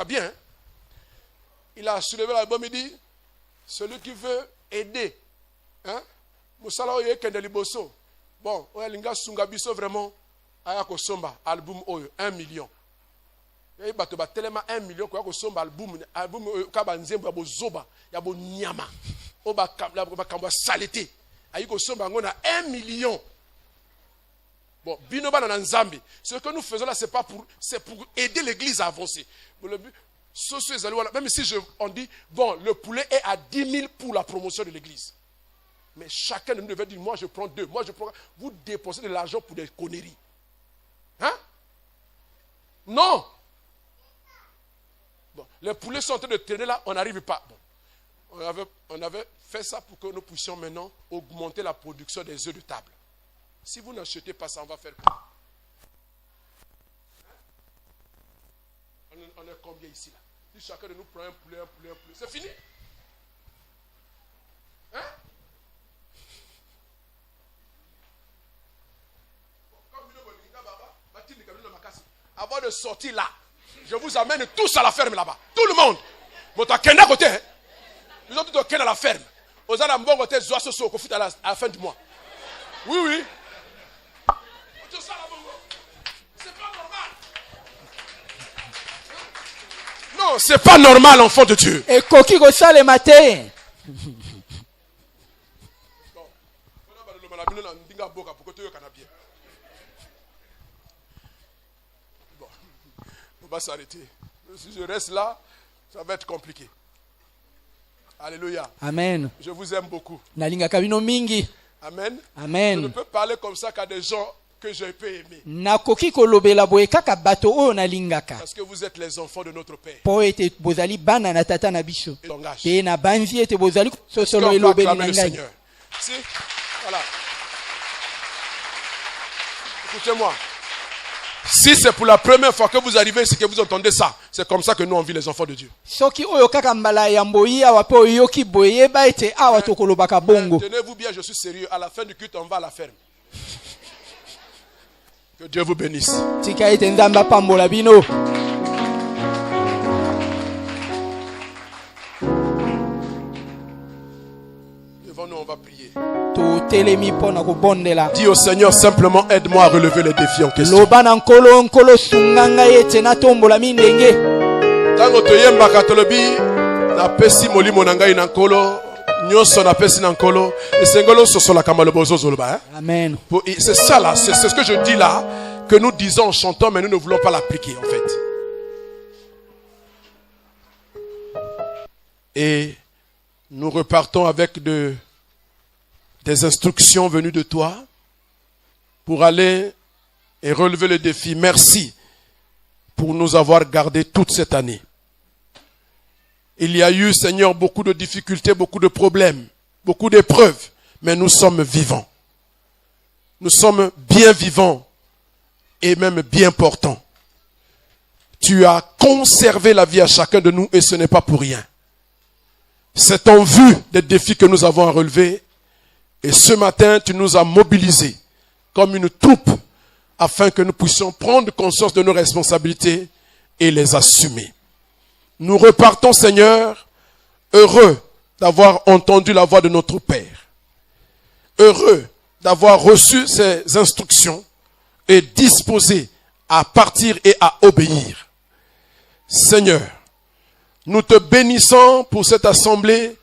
Bien. Hein? Il a soulevé l'album et dit, celui qui veut aider, hein? Bon, vraiment, album 1 million. Il y a tellement 1 million quoi que album nzembo ya bozoba ya bonyama oba kamba saleté ayi ko somba ngona 1 million. Bon, binoba na nzambe. Ce que nous faisons là, c'est pour aider l'église à avancer. Le but, même si on dit, bon, le poulet est à 10 000 pour la promotion de l'église. Mais chacun de nous devait dire, moi je prends 2, moi je prends. Vous dépensez de l'argent pour des conneries. Hein? Non. Bon, les poulets sont en train de traîner là, on n'arrive pas. Bon, on avait fait ça pour que nous puissions maintenant augmenter la production des œufs de table. Si vous n'achetez pas ça, on va faire quoi? On est combien ici là? Si chacun de nous prend un poulet, c'est fini? Hein? Avant de sortir là, je vous amène tous à la ferme là-bas. Tout le monde. Côté, hein? à la ferme. Aux à la la fin du mois. Oui, oui. C'est pas normal. Non, c'est pas normal, enfant de Dieu. ekoki kosalema te. On va s'arrêter. Si je reste là, ça va être compliqué. Alléluia. Amen. Je vous aime beaucoup. Nalingaka bino mingi. Amen. Amen. Je ne peux parler comme ça qu'à des gens que je peux aimer. Nakoki kolobela boye kaka bato oyo nalingaka. Parce que vous êtes les enfants de notre Père. Po ete bozali bana na tata na biso. Langage. Te na banzi ete bozali sosolo Est-ce qu'on peut elobeli acclamer na le ngai. Seigneur? Si? Voilà. Écoutez-moi. Si c'est pour la première fois que vous arrivez ici, que vous entendez ça, c'est comme ça que nous on vit les enfants de Dieu. Soki oyo kaka mbala ya mboyi awa pe oyoki boye yeba ete awa tokolobaka bongo. Tenez-vous bien, je suis sérieux. À la fin du culte, on va à la ferme. Que Dieu vous bénisse. Tika ete nzambe apambola bino. Devant nous, on va prier. Totelemi mpona kobondela. Dis au Seigneur simplement, aide-moi à relever les défis en question. Loba na nkolo sunga ngai ete natombola mindenge. Tango toyembaka tolobi na pesi molimo na ngai na nkolo nyonso na pesi na nkolo esengolo sosolaka maloba ozozoloba. Amen. C'est ça là, c'est ce que je dis là que nous disons en chantant, mais nous ne voulons pas l'appliquer en fait. Et nous repartons avec des instructions venues de toi pour aller et relever le défi. Merci pour nous avoir gardés toute cette année. Il y a eu, Seigneur, beaucoup de difficultés, beaucoup de problèmes, beaucoup d'épreuves, mais nous sommes vivants. Nous sommes bien vivants et même bien portants. Tu as conservé la vie à chacun de nous et ce n'est pas pour rien. C'est en vue des défis que nous avons à relever. Et ce matin, tu nous as mobilisés comme une troupe afin que nous puissions prendre conscience de nos responsabilités et les assumer. Nous repartons, Seigneur, heureux d'avoir entendu la voix de notre Père. Heureux d'avoir reçu ces instructions et disposés à partir et à obéir. Seigneur, nous te bénissons pour cette assemblée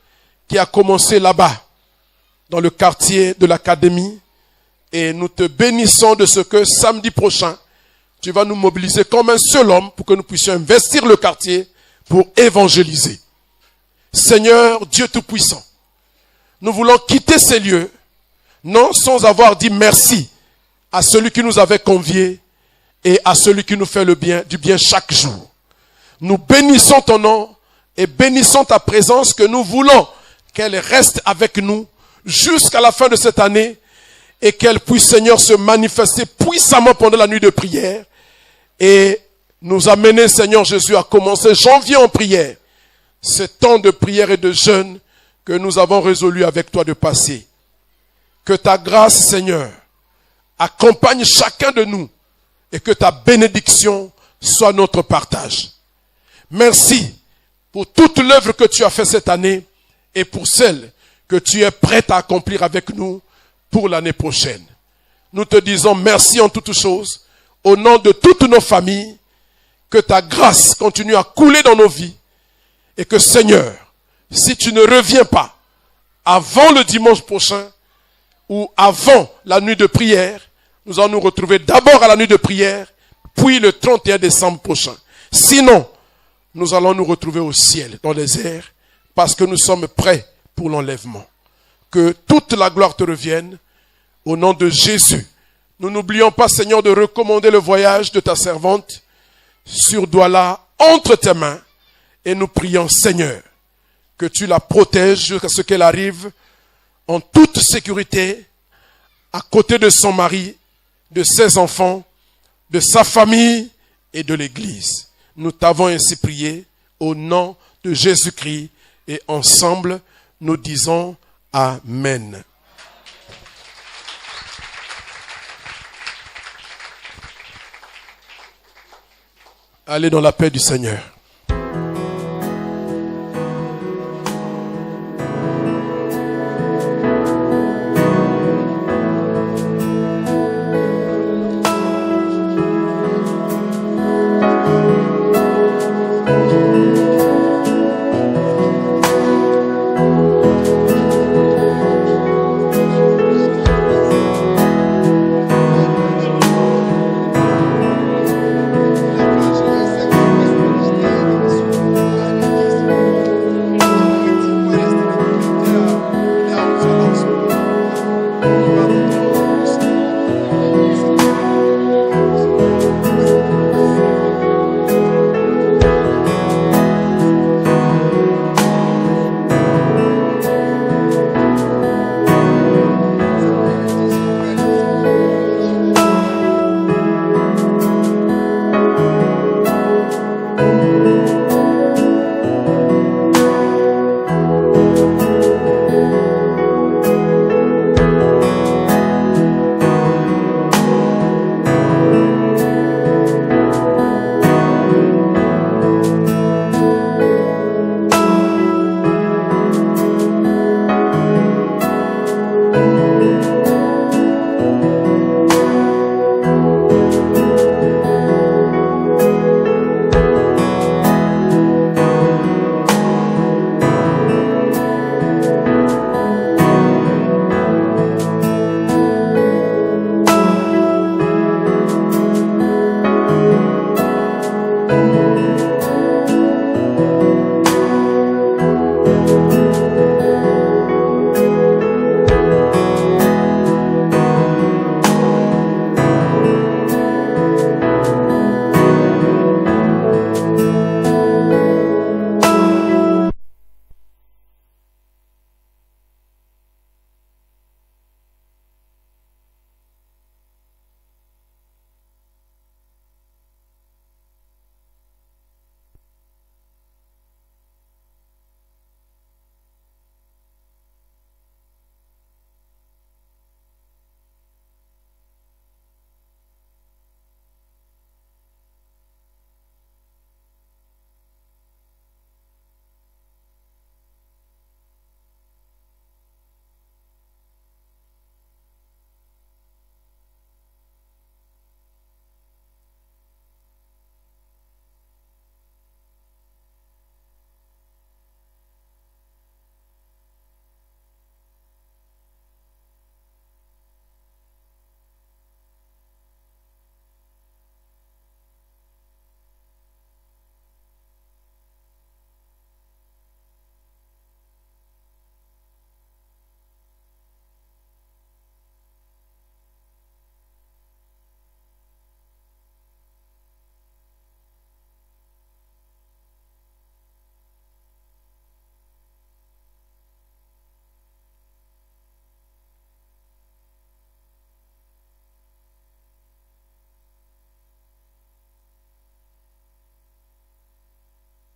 qui a commencé là-bas, dans le quartier de l'académie. Et nous te bénissons de ce que samedi prochain, tu vas nous mobiliser comme un seul homme pour que nous puissions investir le quartier pour évangéliser. Seigneur, Dieu Tout-Puissant, nous voulons quitter ces lieux, non sans avoir dit merci à celui qui nous avait conviés et à celui qui nous fait le bien, du bien chaque jour. Nous bénissons ton nom et bénissons ta présence que nous voulons qu'elle reste avec nous jusqu'à la fin de cette année et qu'elle puisse, Seigneur, se manifester puissamment pendant la nuit de prière et nous amener, Seigneur Jésus, à commencer janvier en prière. Ce temps de prière et de jeûne que nous avons résolu avec toi de passer. Que ta grâce, Seigneur, accompagne chacun de nous et que ta bénédiction soit notre partage. Merci pour toute l'œuvre que tu as fait cette année et pour celle que tu es prêt à accomplir avec nous pour l'année prochaine. Nous te disons merci en toutes choses, au nom de toutes nos familles, que ta grâce continue à couler dans nos vies et que, Seigneur, si tu ne reviens pas avant le dimanche prochain ou avant la nuit de prière, nous allons nous retrouver d'abord à la nuit de prière, puis le 31 décembre prochain. Sinon, nous allons nous retrouver au ciel, dans les airs, parce que nous sommes prêts pour l'enlèvement. Que toute la gloire te revienne, au nom de Jésus. Nous n'oublions pas, Seigneur, de recommander le voyage de ta servante sur Douala entre tes mains, et nous prions, Seigneur, que tu la protèges jusqu'à ce qu'elle arrive en toute sécurité, à côté de son mari, de ses enfants, de sa famille et de l'Église. Nous t'avons ainsi prié au nom de Jésus-Christ et ensemble nous disons Amen. Allez dans la paix du Seigneur. Amen.